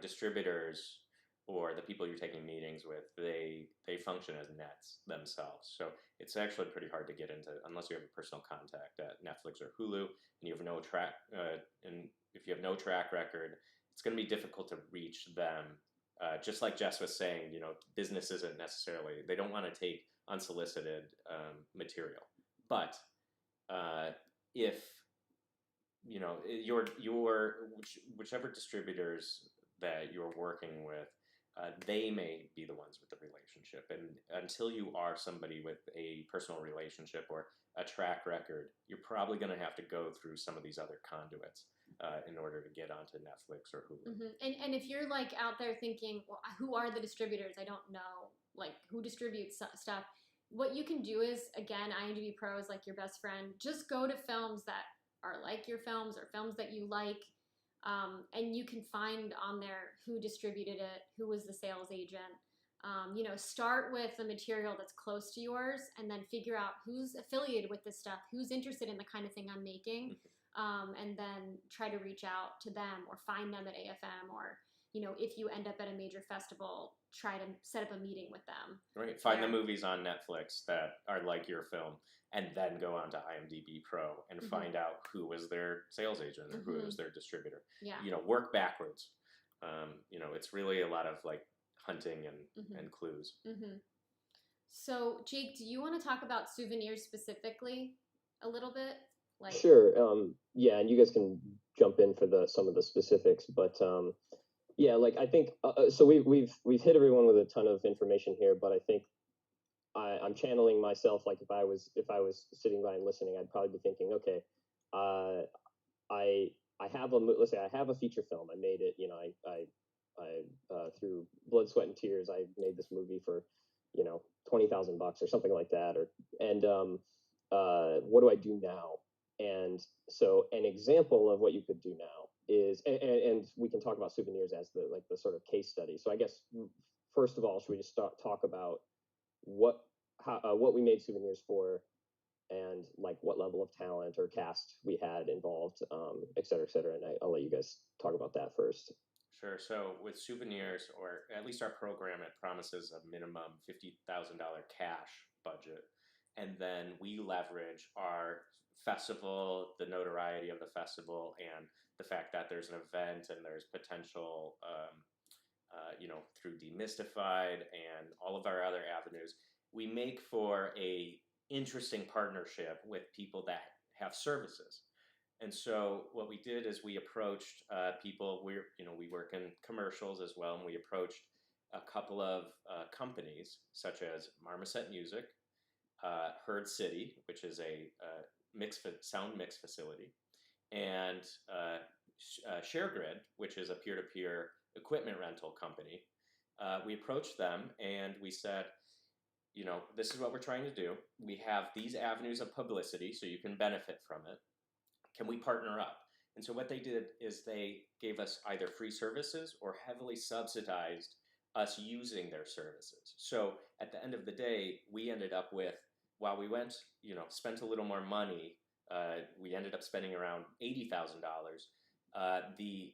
distributors or the people you're taking meetings with, they function as nets themselves. So it's actually pretty hard to get into unless you have a personal contact at Netflix or Hulu, and you have no and if you have no track record, it's going to be difficult to reach them. Just like Jess was saying, business isn't necessarily, they don't want to take unsolicited material. But if whichever distributors that you're working with, they may be the ones with the relationship. And until you are somebody with a personal relationship or a track record, you're probably going to have to go through some of these other conduits in order to get onto Netflix or Hulu. Mm-hmm. And if you're out there thinking, well, who are the distributors? I don't know, who distributes stuff. What you can do is, again, IMDb Pro is like your best friend. Just go to films that are like your films or films that you like. And you can find on there who distributed it, who was the sales agent. Start with the material that's close to yours, and then figure out who's affiliated with this stuff, who's interested in the kind of thing I'm making, and then try to reach out to them or find them at AFM, or if you end up at a major festival, try to set up a meeting with them. Right. Find the movies on Netflix that are like your film, and then go on to IMDb Pro and find out who was their sales agent or who was their distributor. Yeah. Work backwards. It's really a lot of hunting and clues. So, Jake, do you want to talk about souvenirs specifically a little bit? Sure. Yeah, and you guys can jump in for some of the specifics, but yeah, I think so. We've hit everyone with a ton of information here, but I think I'm channeling myself. If I was sitting by and listening, I'd probably be thinking, okay, I have let's say I have a feature film. I made it. I through blood, sweat, and tears, I made this movie for $20,000 or something like that. What do I do now? And so an example of what you could do now is, and we can talk about souvenirs as the sort of case study. So I guess first of all, should we just talk about what we made souvenirs for, and what level of talent or cast we had involved, et cetera, et cetera. And I'll let you guys talk about that first. Sure. So with souvenirs, or at least our program, it promises a minimum $50,000 cash budget. And then we leverage our festival, the notoriety of the festival, and the fact that there's an event and there's potential, through Demystified and all of our other avenues, we make for a interesting partnership with people that have services. And so what we did is we approached people. We work in commercials as well, and we approached a couple of companies such as Marmoset Music, Herd City, which is a sound mix facility, and ShareGrid, which is a peer-to-peer equipment rental company. We approached them and we said, this is what we're trying to do. We have these avenues of publicity, so you can benefit from it. Can we partner up? And so what they did is they gave us either free services or heavily subsidized us using their services. So at the end of the day, we ended up with, while we went, spent a little more money, we ended up spending around $80,000. The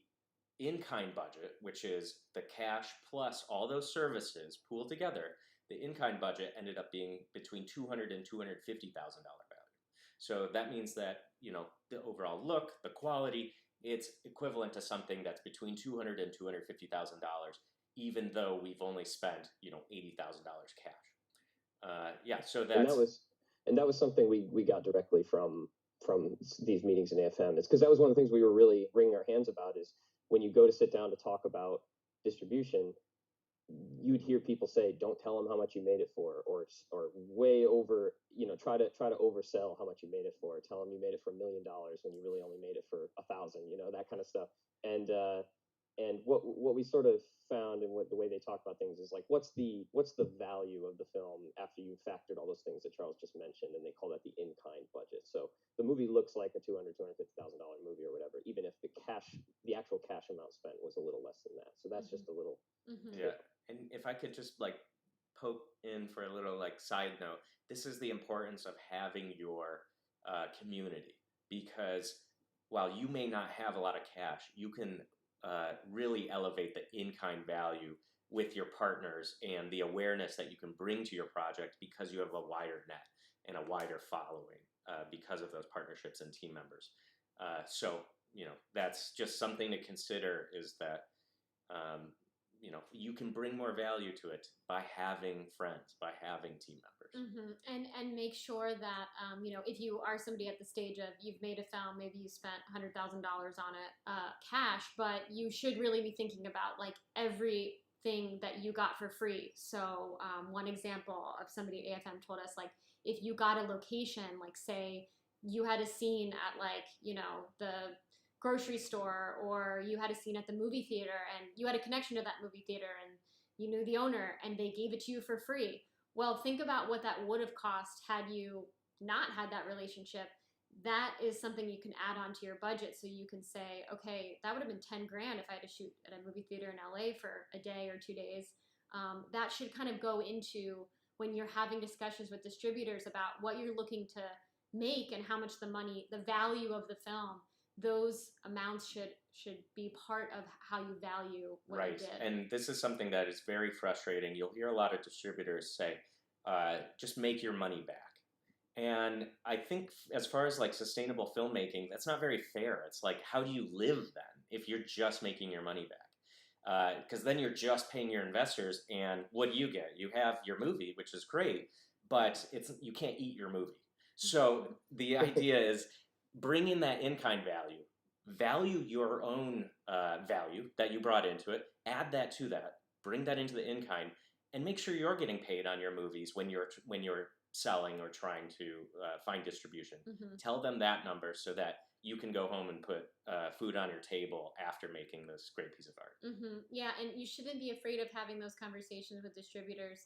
in-kind budget, which is the cash plus all those services pooled together, the in-kind budget ended up being between $200,000 and $250,000 value. So that means that, the overall look, the quality, it's equivalent to something that's between $200,000 and $250,000, even though we've only spent, $80,000 cash. Yeah, so and that was something we got directly from these meetings in AFM. It's because that was one of the things we were really wringing our hands about, is when you go to sit down to talk about distribution, you'd hear people say, "Don't tell them how much you made it for," or way over, try to oversell how much you made it for. Tell them you made it for $1 million when you really only made it for 1,000. That kind of stuff. And what we sort of found, and the way they talk about things, is like, what's the value of the film after you factored all those things that Charles just mentioned, and they call that the in-kind budget. So the movie looks like a $250,000 movie or whatever, even if the actual cash amount spent was a little less than that. So that's just a little. Yeah. And if I could just poke in for a little side note, this is the importance of having your community, because while you may not have a lot of cash, you can really elevate the in-kind value with your partners and the awareness that you can bring to your project, because you have a wider net and a wider following because of those partnerships and team members. So that's just something to consider, is that you can bring more value to it by having friends, by having team members. And make sure that, if you are somebody at the stage of you've made a film, maybe you spent $100,000 on it cash, but you should really be thinking about everything that you got for free. So one example of somebody at AFM told us, if you got a location, say you had a scene at the grocery store, or you had a scene at the movie theater and you had a connection to that movie theater and you knew the owner and they gave it to you for free. Well, think about what that would have cost had you not had that relationship. That is something you can add on to your budget. So you can say, okay, that would have been 10 grand if I had to shoot at a movie theater in LA for a day or 2 days. That should kind of go into when you're having discussions with distributors about what you're looking to make and how much the value of the film. Those amounts should be part of how you value what you did. And this is something that is very frustrating. You'll hear a lot of distributors say, just make your money back. And I think as far as sustainable filmmaking, that's not very fair. It's how do you live then if you're just making your money back? Because then you're just paying your investors, and what do you get? You have your movie, which is great, but you can't eat your movie. So the idea is, bring in that in-kind value your own value that you brought into it, add that to that, bring that into the in-kind, and make sure you're getting paid on your movies when you're selling or trying to find distribution. Tell them that number so that you can go home and put food on your table after making this great piece of art. Yeah, and you shouldn't be afraid of having those conversations with distributors,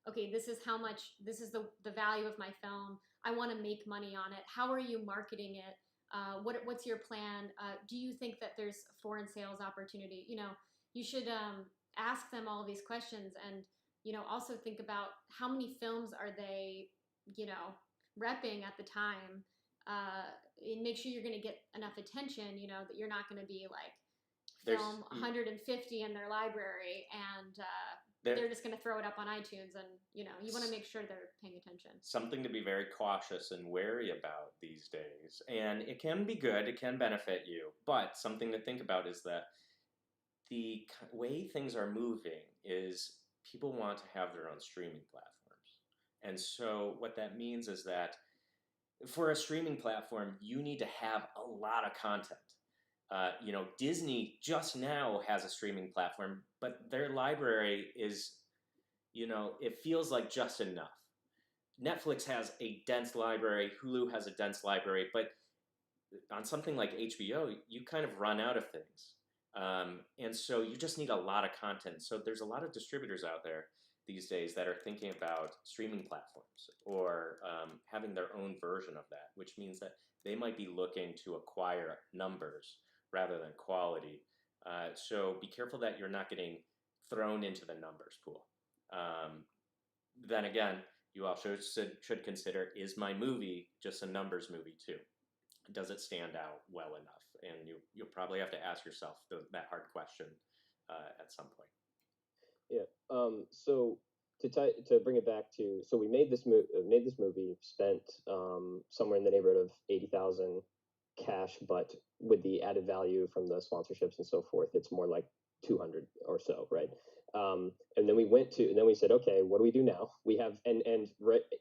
okay, this is the value of my film. I want to make money on it. How are you marketing it? What's your plan? Do you think that there's foreign sales opportunity? You should ask them all these questions, and also think about how many films are they, repping at the time, and make sure you're going to get enough attention, that you're not going to be film 150 in their library and they're just going to throw it up on iTunes, and you want to make sure they're paying attention. Something to be very cautious and wary about these days, and it can be good, it can benefit you, but something to think about is that the way things are moving is people want to have their own streaming platforms. And so what that means is that for a streaming platform, you need to have a lot of content. Disney just now has a streaming platform, but their library is, it feels like just enough. Netflix has a dense library, Hulu has a dense library, but on something like HBO, you kind of run out of things. And so you just need a lot of content. So there's a lot of distributors out there these days that are thinking about streaming platforms or having their own version of that, which means that they might be looking to acquire numbers rather than quality. So be careful that you're not getting thrown into the numbers pool. Then again, you also should consider, is my movie just a numbers movie too? Does it stand out well enough? And you'll probably have to ask yourself that hard question at some point. Yeah. So to bring it back to, so we made this movie, spent somewhere in the neighborhood of $80,000 cash, but with the added value from the sponsorships and so forth, it's more like 200 or so, right? And then we said, okay, what do we do now? We have,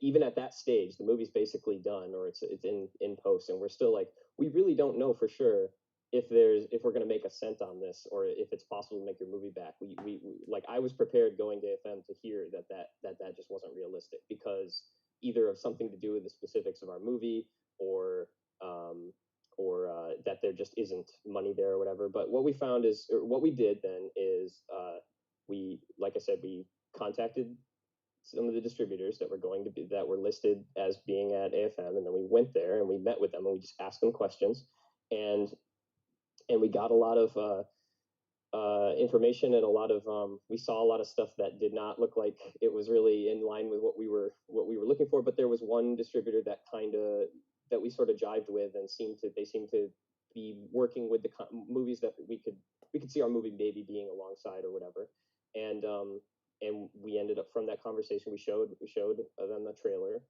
even at that stage, the movie's basically done, or it's in post, and we're still like, we really don't know for sure if we're going to make a cent on this, or if it's possible to make your movie back. We like, I was prepared going to AFM to hear that just wasn't realistic, because either of something to do with the specifics of our movie, or that there just isn't money there or whatever. But what we found is, or what we did then is, like I said, we contacted some of the distributors that were listed as being at AFM, and then we went there and we met with them and we just asked them questions, and we got a lot of information, and we saw a lot of stuff that did not look like it was really in line with what we were looking for. But there was one distributor that we sort of jived with, and they seemed to be working with the movies that we could see our movie maybe being alongside or whatever. And we ended up, from that conversation, we showed them the trailer.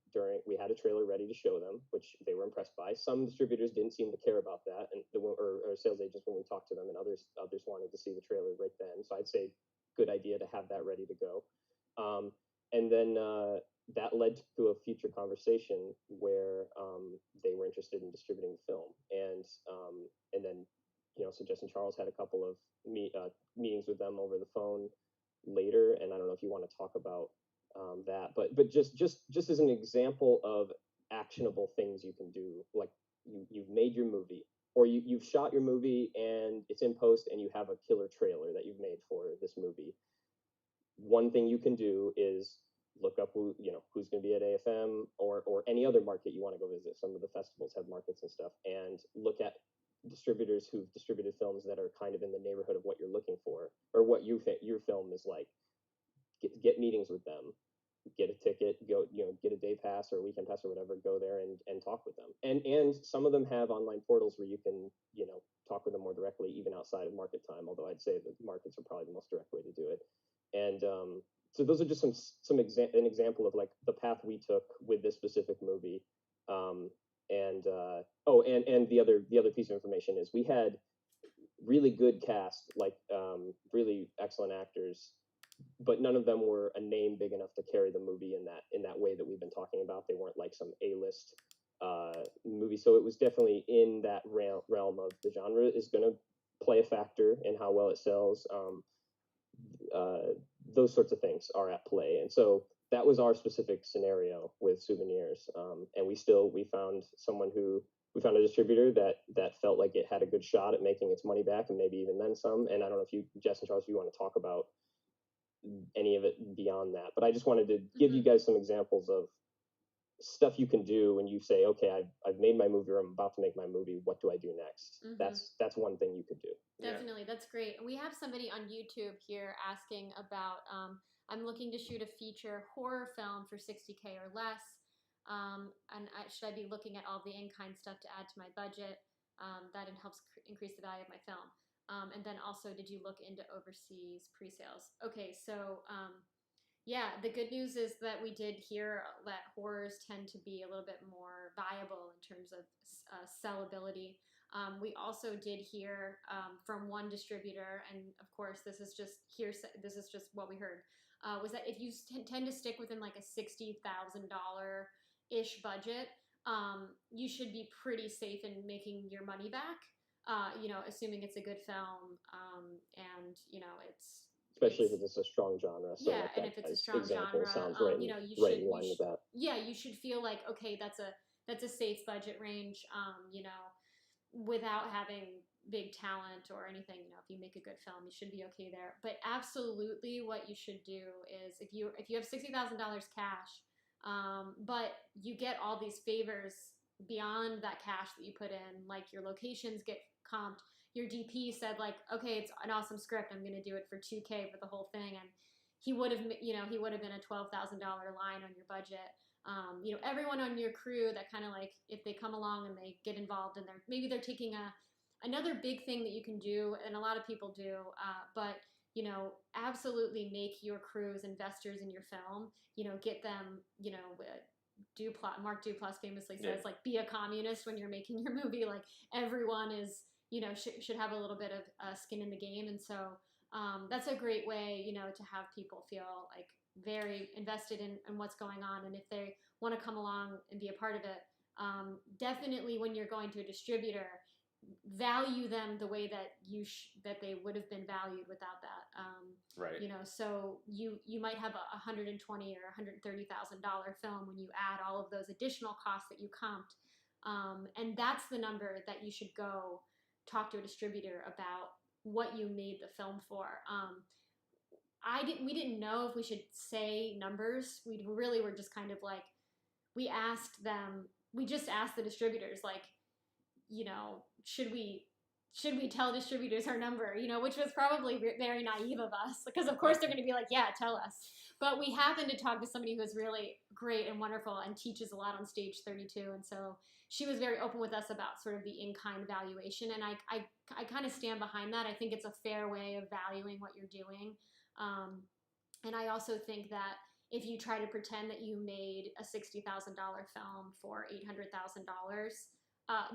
We had a trailer ready to show them, which they were impressed by. Some distributors didn't seem to care about that, and or sales agents, when we talked to them, and others wanted to see the trailer right then. So I'd say good idea to have that ready to go. And then that led to a future conversation where they were interested in distributing the film, and then, so Jess and Charles had a couple of meetings with them over the phone later, and I don't know if you want to talk about that, but just as an example of actionable things you can do, like you've made your movie, or you've shot your movie and it's in post, and you have a killer trailer that you've made for this movie. One thing you can do is look up who's going to be at AFM, or any other market you want to go visit. Some of the festivals have markets and stuff, and look at distributors who've distributed films that are kind of in the neighborhood of what you're looking for, or what your film is like. Get meetings with them, get a ticket, go, get a day pass or a weekend pass or whatever, go there and talk with them. And some of them have online portals where you can, talk with them more directly, even outside of market time, although I'd say that markets are probably the most direct way to do it. And so those are just an example of like the path we took with this specific movie. And the other piece of information is we had really good cast, like really excellent actors, but none of them were a name big enough to carry the movie in that way that we've been talking about. They weren't like some A-list movie, so it was definitely in that realm of the genre is going to play a factor in how well it sells. Those sorts of things are at play, and so that was our specific scenario with Souvenirs. And we found a distributor that felt like it had a good shot at making its money back, and maybe even then some. And I don't know if Jess and Charles, if you want to talk about any of it beyond that, but I just wanted to give you guys some examples of stuff you can do when you say, okay, I've made my movie, or I'm about to make my movie. What do I do next? That's one thing you could do. Definitely. Yeah. That's great. We have somebody on YouTube here asking about, I'm looking to shoot a feature horror film for $60K or less. Should I be looking at all the in-kind stuff to add to my budget? That helps increase the value of my film. And then also, did you look into overseas pre-sales? Okay, so yeah, the good news is that we did hear that horrors tend to be a little bit more viable in terms of sellability. We also did hear from one distributor, and of course this is just what we heard, was that if you tend to stick within like a $60,000-ish budget, you should be pretty safe in making your money back. Assuming it's a good film, and especially if it's a strong genre. So yeah, and if it's a strong genre, sounds right in line with that. Yeah, you should feel like, okay, that's a safe budget range. Without having big talent or anything, if you make a good film, you should be okay there. But absolutely, what you should do is if you have $60,000 cash, but you get all these favors beyond that cash that you put in, like your locations get comped, your DP said like, okay, it's an awesome script, I'm going to do it for $2K for the whole thing, and he would have been a $12,000 line on your budget. Everyone on your crew that kind of like, if they come along and they get involved and they're taking another big thing that you can do, and a lot of people do, but absolutely make your crews investors in your film. Get them, Mark Duplass famously says, like, be a communist when you're making your movie. Like, everyone is, should have a little bit of skin in the game. And so that's a great way, to have people feel like very invested in what's going on. And if they want to come along and be a part of it, definitely when you're going to a distributor, value them the way that that they would have been valued without that. Right. So you might have a $120,000 or $130,000 film when you add all of those additional costs that you comped, and that's the number that you should go talk to a distributor about what you made the film for. We didn't know if we should say numbers. We really were just kind of like, we just asked the distributors, like, should we tell distributors our number, which was probably very naive of us, because of course they're going to be like, yeah, tell us. But we happened to talk to somebody who is really great and wonderful and teaches a lot on Stage 32. And so she was very open with us about sort of the in-kind valuation. And I kind of stand behind that. I think it's a fair way of valuing what you're doing. And I also think that if you try to pretend that you made a $60,000 film for $800,000,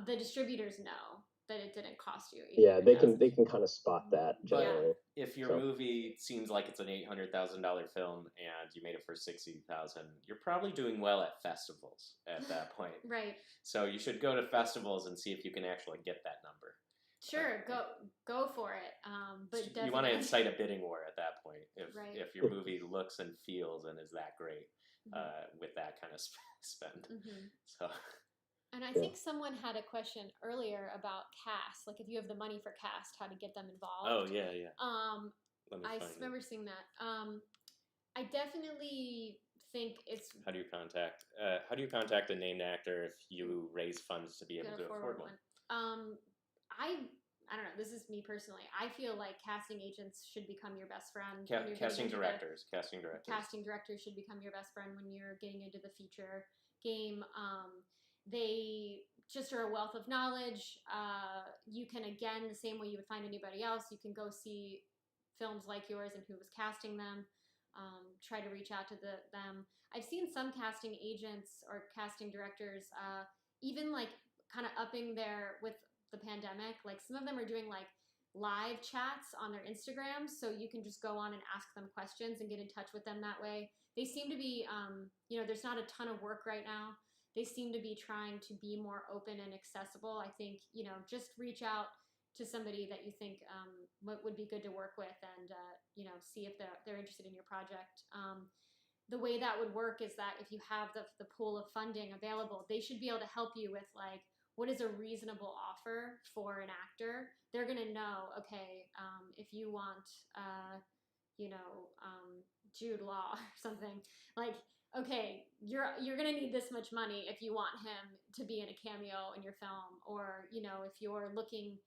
the distributors know that it didn't cost you. Yeah, they can kind of spot that generally. But if your movie seems like it's an $800,000 film and you made it for $60,000, you're probably doing well at festivals at that point. Right. So you should go to festivals and see if you can actually get that number. Sure, go for it. But you want to incite a bidding war at that point if your Mm-hmm. movie looks and feels and is that great with that kind of spend. Mm-hmm. So. And I think someone had a question earlier about cast, like if you have the money for cast, how to get them involved. Oh yeah. I remember seeing that. I definitely think it's. How do you contact a named actor if you raise funds to be able to afford one? I don't know. This is me personally. I feel like casting agents should become your best friend. Casting directors should become your best friend when you're getting into the feature game. They just are a wealth of knowledge. You can, again, the same way you would find anybody else, you can go see films like yours and who was casting them. Try to reach out to them. I've seen some casting agents or casting directors even like kind of upping with the pandemic. Like some of them are doing like live chats on their Instagram, so you can just go on and ask them questions and get in touch with them that way. They seem to be, there's not a ton of work right now. They seem to be trying to be more open and accessible. I think, just reach out to somebody that you think would be good to work with and, see if they're interested in your project. The way that would work is that if you have the pool of funding available, they should be able to help you with like, what is a reasonable offer for an actor? They're going to know, okay, if you want, Jude Law or something, like, okay, you're going to need this much money if you want him to be in a cameo in your film. Or, if you're looking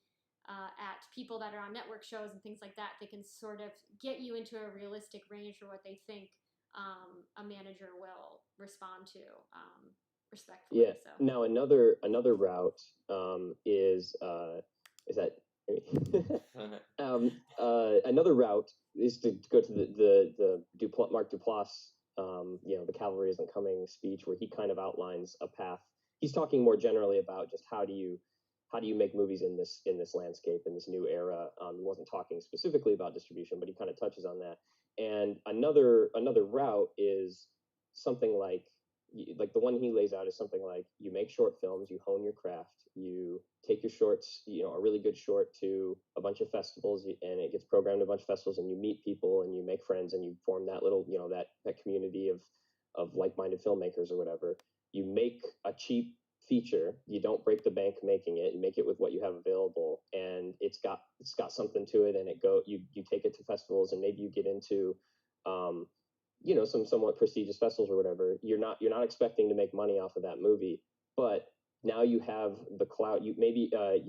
at people that are on network shows and things like that, they can sort of get you into a realistic range for what they think a manager will respond to respectfully. Yeah. So. Now another route is that another route is to go to the Mark Duplass, the Cavalry Isn't Coming speech, where he kind of outlines a path. He's talking more generally about just how do you make movies in this landscape, in this new era. He wasn't talking specifically about distribution, but he kind of touches on that. And another route is something like the one he lays out is something like you make short films, you hone your craft, you take your shorts, a really good short to a bunch of festivals, and it gets programmed to a bunch of festivals, and you meet people and you make friends and you form that little, that community of like-minded filmmakers or whatever. You make a cheap feature, you don't break the bank making it, you make it with what you have available, and it's got something to it, and you take it to festivals, and maybe you get into some somewhat prestigious festivals or whatever. You're not expecting to make money off of that movie, but now you have the clout. You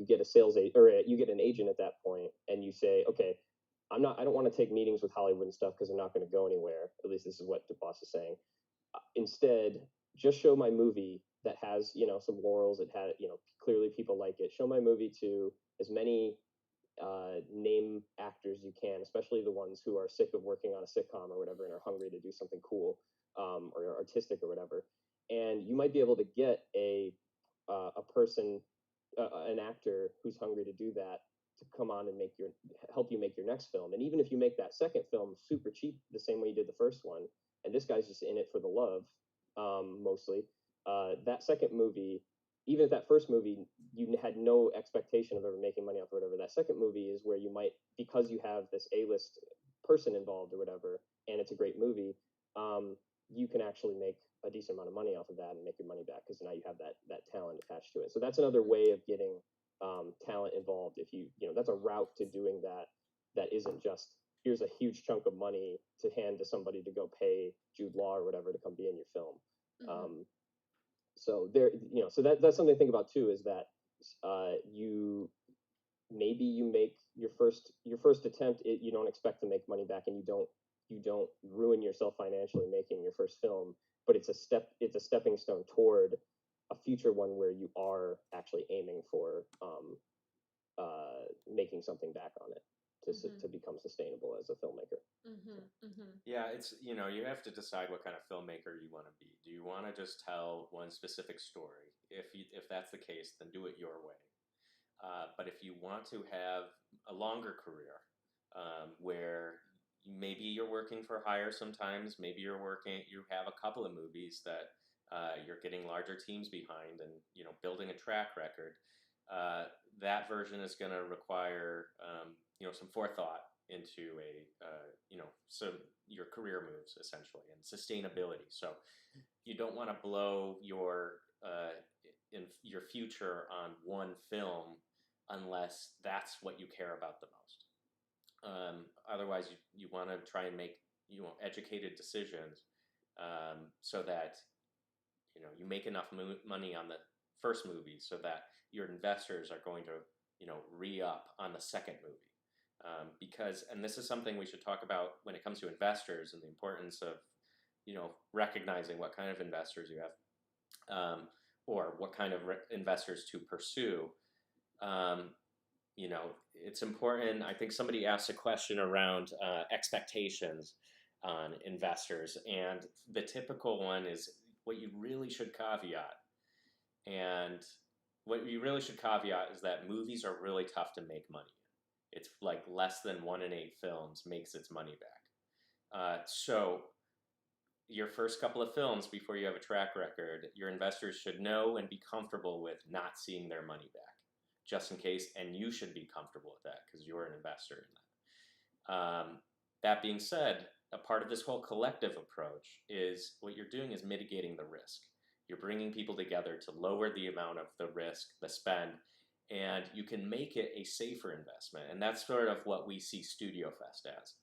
get a sales agent, or you get an agent at that point, and you say, okay, I don't want to take meetings with Hollywood and stuff because they're not going to go anywhere. At least this is what Duplass is saying. Instead, just show my movie that has some laurels. It had clearly people like it. Show my movie to as many name actors you can, especially the ones who are sick of working on a sitcom or whatever and are hungry to do something cool or artistic or whatever, and you might be able to get a person, an actor who's hungry to do that, to come on and help you make your next film. And even if you make that second film super cheap, the same way you did the first one, and this guy's just in it for the love, mostly, that second movie, even if that first movie you had no expectation of ever making money off or whatever, that second movie is where you might, because you have this A-list person involved or whatever, and it's a great movie, you can actually make a decent amount of money off of that and make your money back, because now you have that talent attached to it. So that's another way of getting talent involved. If you know, that's a route to doing that, that isn't just, here's a huge chunk of money to hand to somebody to go pay Jude Law or whatever to come be in your film. So there, you know, so that's something to think about too, is that you make your first attempt, you don't expect to make money back, and you don't ruin yourself financially making your first film, but it's a stepping stone toward a future one where you are actually aiming for making something back on it to become sustainable as a filmmaker. Yeah, it's, you know, you have to decide what kind of filmmaker you want to be. Do you want to just tell one specific story? If that's the case, then do it your way. But if you want to have a longer career, where maybe you're working for hire sometimes, maybe you have a couple of movies that you're getting larger teams behind, and, you know, building a track record, that version is going to require you know, some forethought into so your career moves, essentially, and sustainability. So you don't want to blow your future on one film unless that's what you care about the most. Otherwise, you want to try and make, you know, educated decisions, so that, you know, you make enough money on the first movie so that your investors are going to, you know, re-up on the second movie. Because, and this is something we should talk about when it comes to investors, and the importance of, you know, recognizing what kind of investors you have, or what kind of investors to pursue. You know, it's important. I think somebody asked a question around expectations on investors, and the typical one is what you really should caveat. And what you really should caveat is that movies are really tough to make money. It's like less than 1 in 8 films makes its money back. So your first couple of films, before you have a track record, your investors should know and be comfortable with not seeing their money back, just in case, and you should be comfortable with that because you're an investor in that. That being said, a part of this whole collective approach is what you're doing is mitigating the risk. You're bringing people together to lower the amount of the risk, the spend, and you can make it a safer investment. And that's sort of what we see StudioFest as.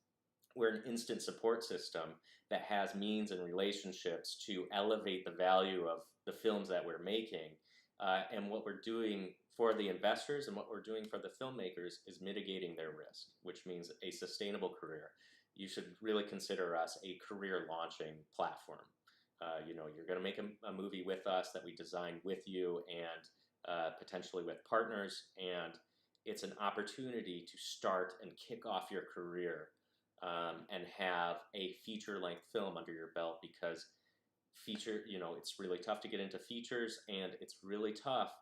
We're an instant support system that has means and relationships to elevate the value of the films that we're making. And what we're doing for the investors and what we're doing for the filmmakers is mitigating their risk, which means a sustainable career. You should really consider us a career launching platform. You know, you're going to make a movie with us that we designed with you, and potentially with partners, and it's an opportunity to start and kick off your career, and have a feature-length film under your belt, because you know, it's really tough to get into features, and it's really tough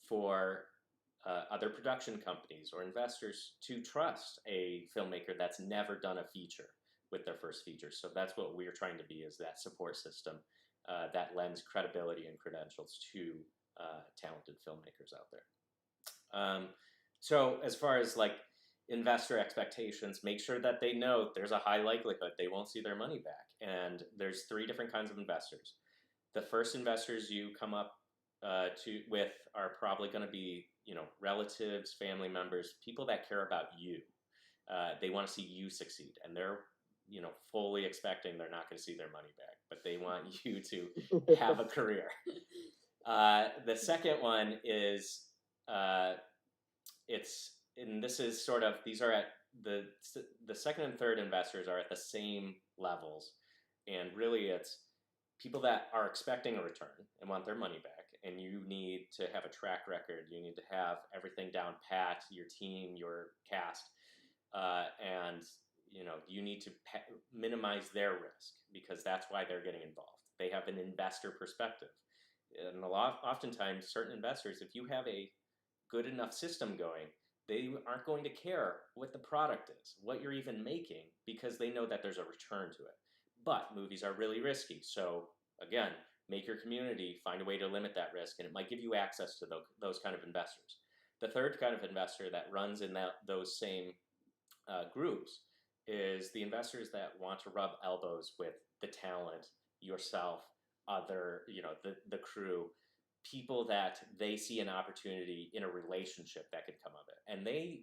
for other production companies or investors to trust a filmmaker that's never done a feature with their first feature. So that's what we're trying to be, is that support system that lends credibility and credentials to talented filmmakers out there. So as far as like investor expectations, make sure that they know there's a high likelihood they won't see their money back. And there's 3 different kinds of investors. The first investors you come up with are probably going to be, you know, relatives, family members, people that care about you. They want to see you succeed, and they're, you know, fully expecting they're not going to see their money back, but they want you to have a career. The second one is, and this is sort of, these are at the second and third investors are at the same levels, and really it's people that are expecting a return and want their money back, and you need to have a track record, you need to have everything down pat, your team, your cast, and, you know, you need to minimize their risk, because that's why they're getting involved. They have an investor perspective. And oftentimes, certain investors, if you have a good enough system going, they aren't going to care what the product is, what you're even making, because they know that there's a return to it. But movies are really risky. So again, make your community, find a way to limit that risk, and it might give you access to those kind of investors. The third kind of investor that runs in those same groups is the investors that want to rub elbows with the talent, yourself, the crew, people that they see an opportunity in a relationship that could come of it. And they,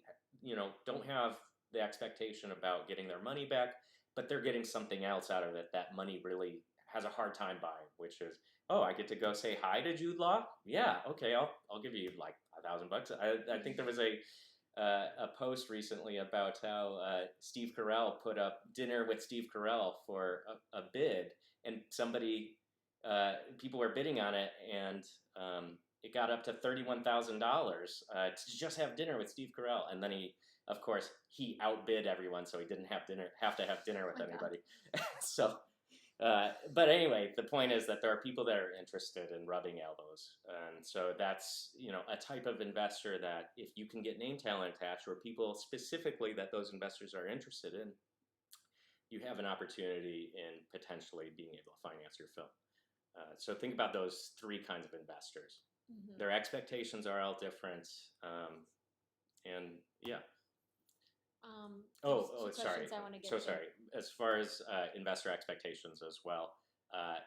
don't have the expectation about getting their money back, but they're getting something else out of it that money really has a hard time buying, which is, oh, I get to go say hi to Jude Law? Yeah, okay, I'll give you like $1,000. I think there was a post recently about how Steve Carell put up dinner with Steve Carell for a bid, and people were bidding on it, and it got up to $31,000 to just have dinner with Steve Carell, and then he outbid everyone, so he didn't have to have dinner with anybody. So, but anyway, the point is that there are people that are interested in rubbing elbows, and so that's a type of investor that if you can get name talent attached, or people specifically that those investors are interested in, you have an opportunity in potentially being able to finance your film. So think about those three kinds of investors. Mm-hmm. Their expectations are all different, and yeah. Sorry. Sorry. As far as investor expectations as well,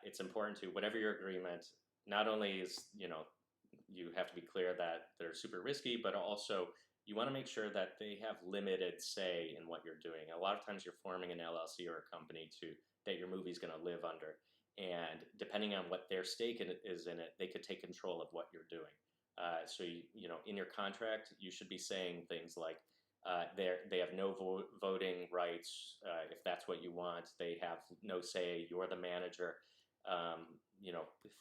it's important to, whatever your agreement, not only is, you have to be clear that they're super risky, but also you want to make sure that they have limited say in what you're doing. A lot of times you're forming an LLC or a company that your movie's going to live under. And depending on what their stake is in it, they could take control of what you're doing. So, in your contract, you should be saying things like, they have no voting rights. If that's what you want, they have no say. You're the manager.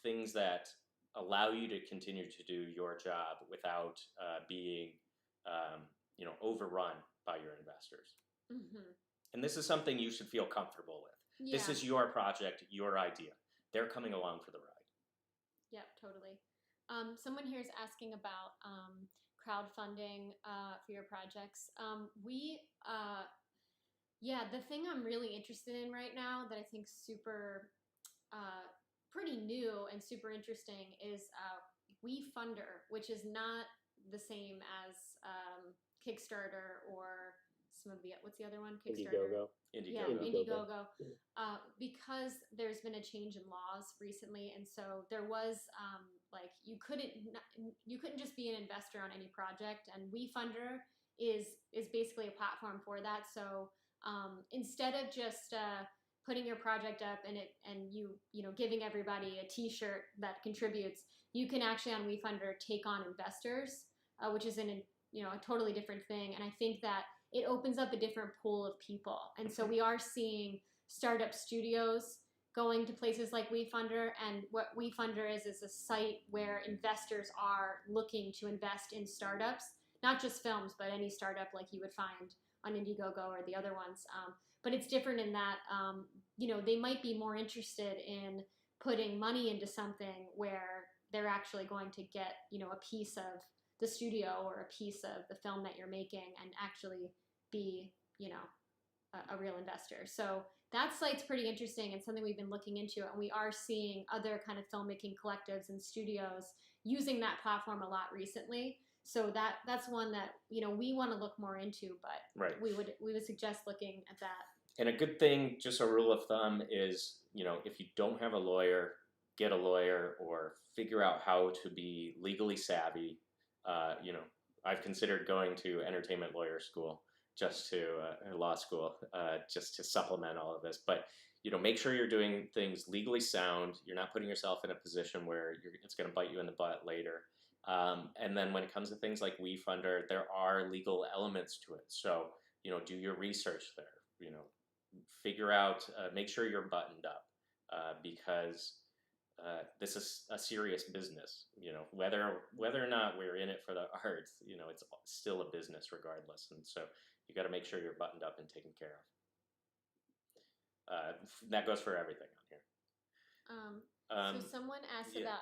Things that allow you to continue to do your job without being, overrun by your investors. Mm-hmm. And this is something you should feel comfortable with. Yeah. This is your project, your idea. They're coming along for the ride. Yep, totally. Someone here is asking about crowdfunding for your projects. The thing I'm really interested in right now that I think super pretty new and super interesting is WeFunder, which is not the same as Kickstarter or what's the other one? Kickstarter. Indiegogo. Because there's been a change in laws recently, and so there was you couldn't just be an investor on any project, and WeFunder is basically a platform for that. So instead of just putting your project up and giving everybody a T-shirt that contributes, you can actually on WeFunder take on investors, which is a totally different thing, and I think that it opens up a different pool of people. And so we are seeing startup studios going to places like WeFunder, and what WeFunder is a site where investors are looking to invest in startups, not just films, but any startup like you would find on Indiegogo or the other ones. But it's different in that, they might be more interested in putting money into something where they're actually going to get, a piece of the studio or a piece of the film that you're making and actually be, a real investor. So that site's pretty interesting and something we've been looking into, and we are seeing other kind of filmmaking collectives and studios using that platform a lot recently. So that's one that we want to look more into, but right. we would suggest looking at that. And a good thing, just a rule of thumb, is if you don't have a lawyer, get a lawyer or figure out how to be legally savvy. I've considered going to entertainment lawyer school, law school, just to supplement all of this. But, make sure you're doing things legally sound. You're not putting yourself in a position where it's going to bite you in the butt later. And then when it comes to things like WeFunder, there are legal elements to it. So, do your research there, figure out, make sure you're buttoned up, because this is a serious business, whether or not we're in it for the art, it's still a business regardless. And so you got to make sure you're buttoned up and taken care of. That goes for everything on here. So someone asked yeah. about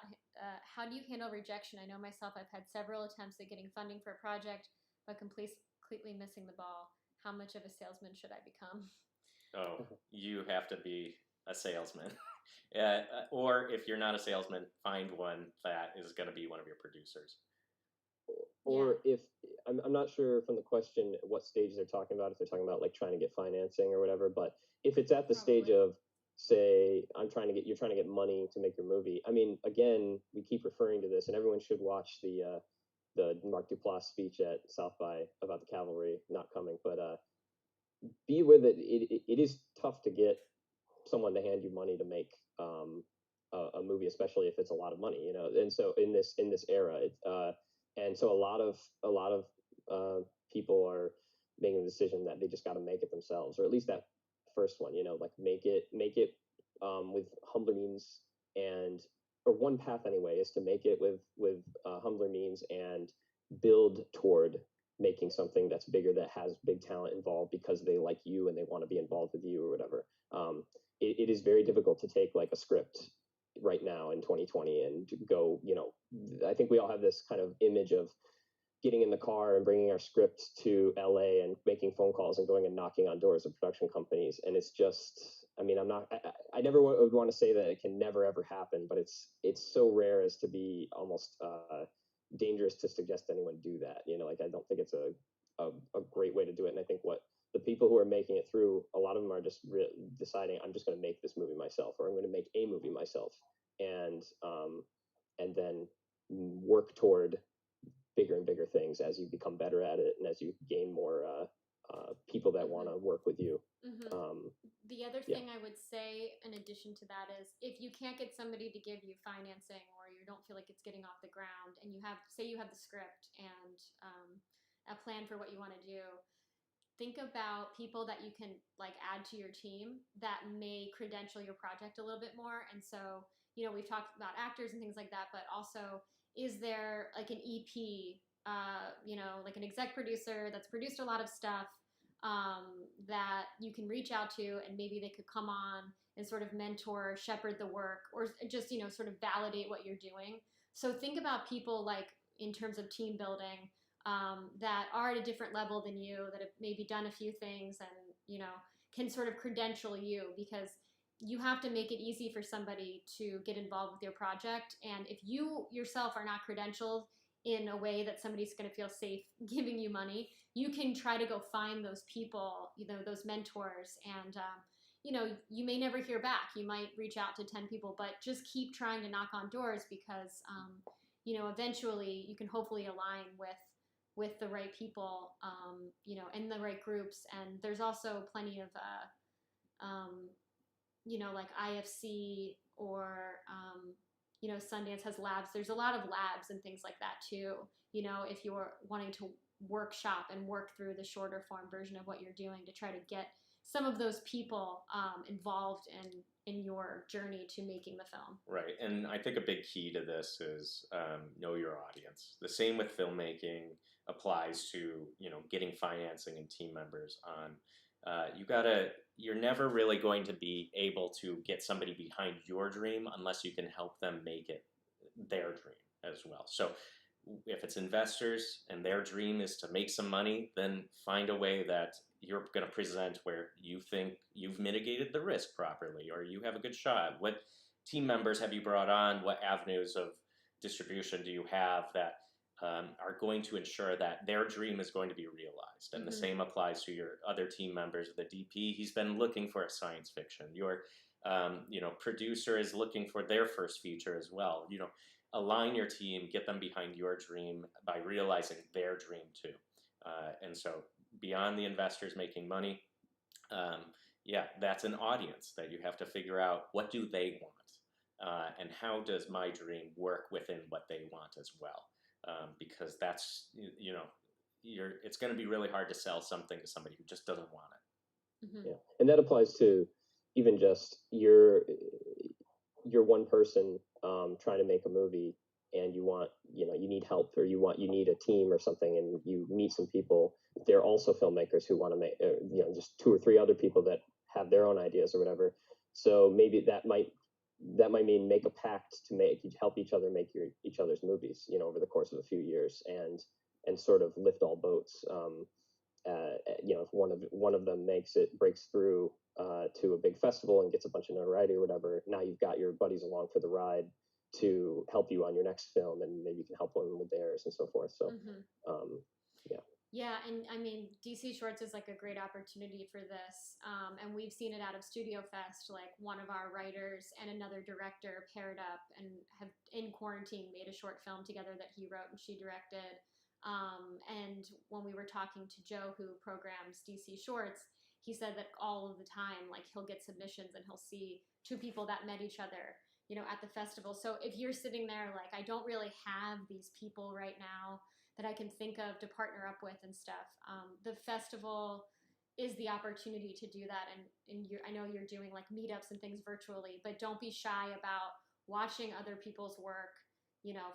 how do you handle rejection? I know myself, I've had several attempts at getting funding for a project, but completely missing the ball. How much of a salesman should I become? Oh, you have to be a salesman. Or if you're not a salesman, find one that is going to be one of your producers. Or if I'm not sure from the question what stage they're talking about, if they're talking about like trying to get financing or whatever, but if it's at the stage of, say, you're trying to get money to make your movie. I mean, again, we keep referring to this, and everyone should watch the Mark Duplass speech at South by about the cavalry not coming. But be aware that it is tough to get someone to hand you money to make a movie, especially if it's a lot of money, you know. And so in this era, and so a lot of people are making the decision that they just got to make it themselves, or at least that first one, you know, like make it with humbler means, and or one path anyway is to make it with humbler means and build toward making something that's bigger, that has big talent involved because they like you and they want to be involved with you or whatever. It is very difficult to take like a script right now in 2020 and go, you know, I think we all have this kind of image of getting in the car and bringing our script to LA and making phone calls and going and knocking on doors of production companies. And it's just, I mean, I never would want to say that it can never ever happen, but it's so rare as to be almost dangerous to suggest anyone do that. You know, like I don't think it's a great way to do it. And I think what the people who are making it through, a lot of them are just deciding, I'm just going to make this movie myself, or I'm going to make a movie myself, and then work toward bigger and bigger things as you become better at it and as you gain more people that want to work with you. The other thing I would say in addition to that is, if you can't get somebody to give you financing, or you don't feel like it's getting off the ground, and you have the script and a plan for what you want to do, think about people that you can like add to your team that may credential your project a little bit more. And so, you know, we've talked about actors and things like that, but also, is there like an EP, you know, like an exec producer that's produced a lot of stuff, that you can reach out to, and maybe they could come on and sort of mentor, shepherd the work, or just, you know, sort of validate what you're doing. So think about people like in terms of team building, that are at a different level than you, that have maybe done a few things and, you know, can sort of credential you, because you have to make it easy for somebody to get involved with your project. And if you yourself are not credentialed in a way that somebody's going to feel safe giving you money, you can try to go find those people, you know, those mentors, and you know, you may never hear back. You might reach out to 10 people, but just keep trying to knock on doors, because you know, eventually you can hopefully align with the right people, you know, and the right groups. And there's also plenty of you know, like IFC, or you know, Sundance has labs. There's a lot of labs and things like that too, you know, if you're wanting to workshop and work through the shorter form version of what you're doing, to try to get some of those people involved in your journey to making the film. Right, and I think a big key to this is know your audience. The same with filmmaking applies to, you know, getting financing and team members on. You're never really going to be able to get somebody behind your dream unless you can help them make it their dream as well. So if it's investors and their dream is to make some money, then find a way that you're going to present where you think you've mitigated the risk properly, or you have a good shot. What team members have you brought on? What avenues of distribution do you have that are going to ensure that their dream is going to be realized? And the same applies to your other team members. The DP, he's been looking for a science fiction. Your you know, producer is looking for their first feature as well. You know, align your team, get them behind your dream by realizing their dream too. And so beyond the investors making money, yeah, that's an audience that you have to figure out, what do they want? And how does my dream work within what they want as well? Because that's, you know, it's going to be really hard to sell something to somebody who just doesn't want it. Yeah, and that applies to even just you're one person trying to make a movie, and you want, you know, you need help, or you need a team or something, and you meet some people. They're also filmmakers who want to make, you know, just 2 or 3 other people that have their own ideas or whatever. So maybe that might that might mean make a pact to help each other make each other's movies, over the course of a few years, and sort of lift all boats. If one of them breaks through to a big festival and gets a bunch of notoriety or whatever, now you've got your buddies along for the ride to help you on your next film, and maybe you can help them with theirs and so forth. So, yeah. Yeah, and I mean, DC Shorts is like a great opportunity for this, and we've seen it out of StudioFest. Like one of our writers and another director paired up and have in quarantine made a short film together that he wrote and she directed. And when we were talking to Joe, who programs DC Shorts, he said that all of the time, like he'll get submissions and he'll see two people that met each other, at the festival. So if you're sitting there like, I don't really have these people right now that I can think of to partner up with and stuff, the festival is the opportunity to do that. And I know you're doing like meetups and things virtually, but don't be shy about watching other people's work,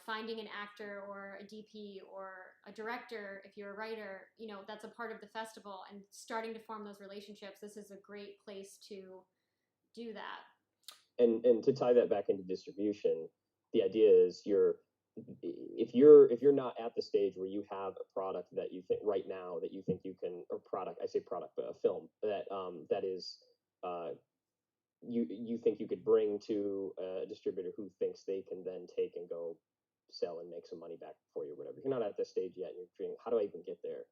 finding an actor or a DP or a director, if you're a writer, that's a part of the festival, and starting to form those relationships. This is a great place to do that. And to tie that back into distribution, the idea is if you're not at the stage where you have a product that you think right now that you think you can, or product, I say product, but a film that is you think you could bring to a distributor who thinks they can then take and go sell and make some money back for you or whatever. You're not at this stage yet, and you're thinking, how do I even get there?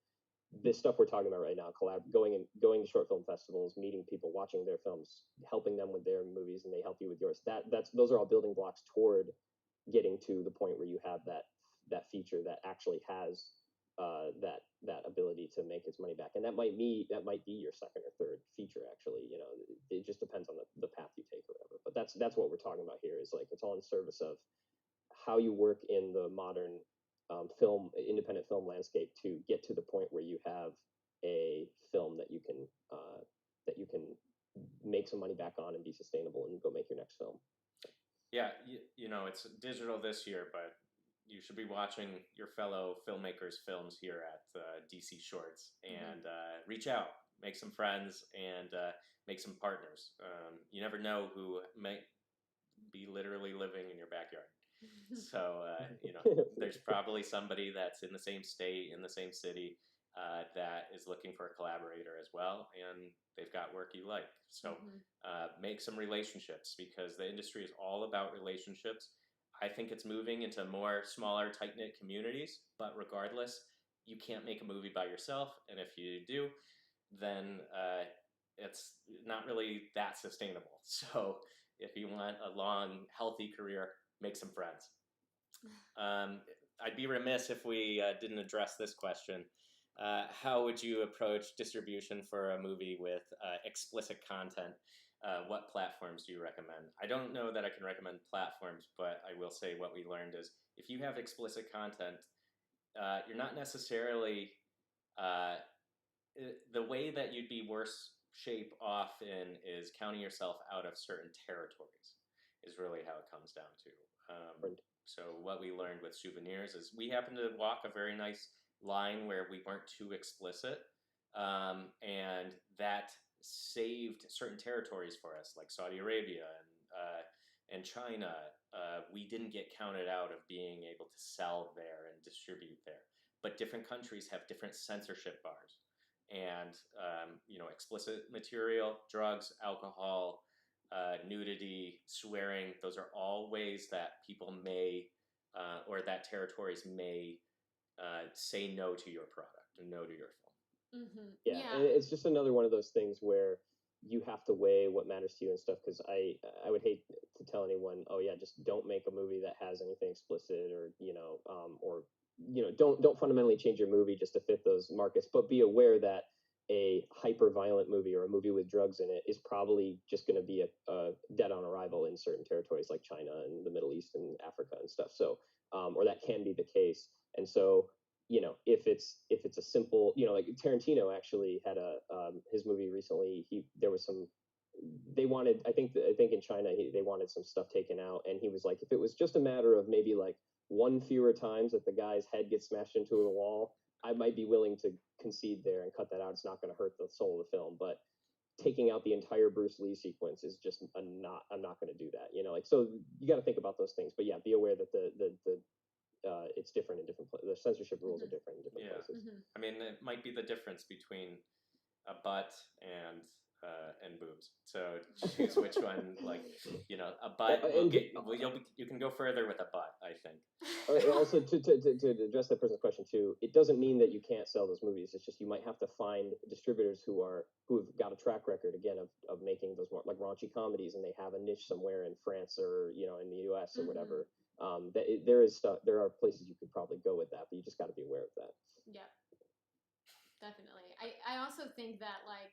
This stuff we're talking about right now, going to short film festivals, meeting people, watching their films, helping them with their movies, and they help you with yours. Those are all building blocks toward getting to the point where you have that feature that actually has that ability to make its money back. And that might be your second or third feature, actually. It just depends on the path you take or whatever. But that's what we're talking about here, is like it's all in service of how you work in the modern independent film landscape to get to the point where you have a film that you can make some money back on and be sustainable and go make your next film. Yeah, it's digital this year, but you should be watching your fellow filmmakers' films here at DC Shorts, and reach out, make some friends, and make some partners. You never know who might be literally living in your backyard. So, there's probably somebody that's in the same state, in the same city, that is looking for a collaborator as well, and they've got work you like. So make some relationships, because the industry is all about relationships. I think it's moving into more smaller, tight-knit communities, but regardless, you can't make a movie by yourself, and if you do, then it's not really that sustainable. So if you want a long, healthy career, make some friends. I'd be remiss if we didn't address this question. How would you approach distribution for a movie with explicit content? What platforms do you recommend? I don't know that I can recommend platforms, but I will say what we learned is if you have explicit content, you're not necessarily the way that you'd be worse shape off in is counting yourself out of certain territories is really how it comes down to. So what we learned with Souvenirs is we happened to walk a very nice line where we weren't too explicit, and that saved certain territories for us, like Saudi Arabia and China. We didn't get counted out of being able to sell there and distribute there. But different countries have different censorship bars, and explicit material, drugs, alcohol, nudity, swearing, those are all ways that people may, or that territories may say no to your product and no to your film. Yeah, and it's just another one of those things where you have to weigh what matters to you and stuff, because I would hate to tell anyone, oh yeah, just don't make a movie that has anything explicit, or don't fundamentally change your movie just to fit those markets, but be aware that a hyper violent movie or a movie with drugs in it is probably just going to be a dead on arrival in certain territories like China and the Middle East and Africa and stuff. So, or that can be the case. And so, if it's a simple, like Tarantino actually had his movie recently, they wanted, I think in China, they wanted some stuff taken out. And he was like, if it was just a matter of maybe like one fewer times that the guy's head gets smashed into the wall, I might be willing to concede there and cut that out. It's not going to hurt the soul of the film. But taking out the entire Bruce Lee sequence is just I'm not going to do that. Like, so you got to think about those things. But yeah, be aware that the it's different in different places. The censorship rules are different in different places. I mean, it might be the difference between a butt and boobs. So choose which one. Like, a butt. You can go further with a butt, I think. Also, to address that person's question too, it doesn't mean that you can't sell those movies. It's just you might have to find distributors who've got a track record again of making those more like raunchy comedies, and they have a niche somewhere in France or in the U.S. or whatever. There are places you could probably go with that, but you just got to be aware of that. Yeah, definitely. I also think that, like,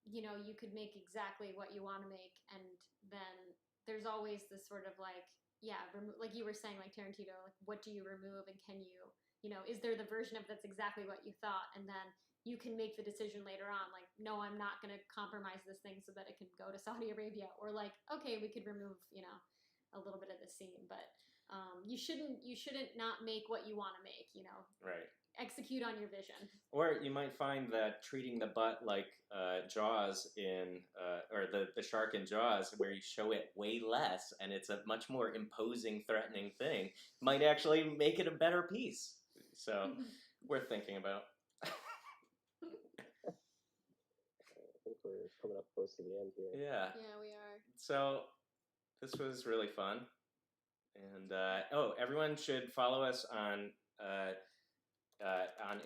you could make exactly what you want to make, and then there's always this sort of like, like you were saying, like Tarantino, like, what do you remove, and can you, is there the version of that's exactly what you thought, and then you can make the decision later on, like, no, I'm not going to compromise this thing so that it can go to Saudi Arabia, or like, okay, we could remove, a little bit of the scene, but you shouldn't not make what you want to make, Right. Execute on your vision. Or you might find that treating the butt like Jaws or the shark in Jaws, where you show it way less and it's a much more imposing, threatening thing, might actually make it a better piece. So, worth thinking about. I think we're coming up close to the end here. Yeah. Yeah, we are. So, this was really fun. And, everyone should follow us on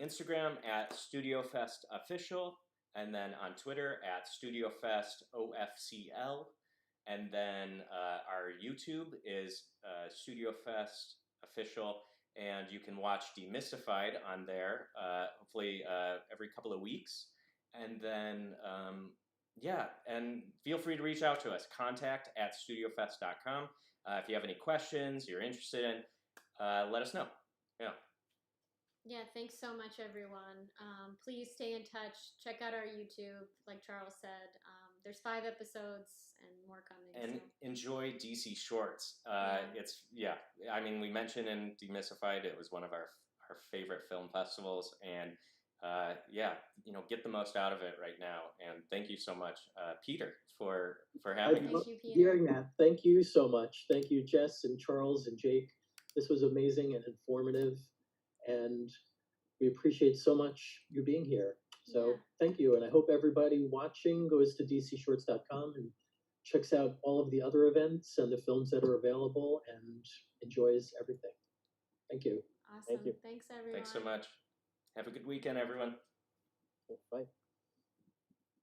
Instagram at StudioFest Official, and then on Twitter at StudioFest OFCL, and then our YouTube is StudioFest Official, and you can watch Demystified on there, hopefully every couple of weeks, and then and feel free to reach out to us, contact@studiofest.com. If you have any questions you're interested in, let us know. Yeah, thanks so much, everyone. Please stay in touch. Check out our YouTube, like Charles said. There's 5 episodes and more coming. And enjoy DC Shorts. It's I mean, we mentioned in Demystified, it was one of our favorite film festivals, and get the most out of it right now. And thank you so much, Peter, for having us. Thank you, Peter. Hearing that, thank you so much. Thank you, Jess and Charles and Jake. This was amazing and informative, and we appreciate so much you being here. So thank you, and I hope everybody watching goes to dcshorts.com and checks out all of the other events and the films that are available and enjoys everything. Thank you. Awesome. Thank you. Thanks, everyone. Thanks so much. Have a good weekend, everyone. Bye.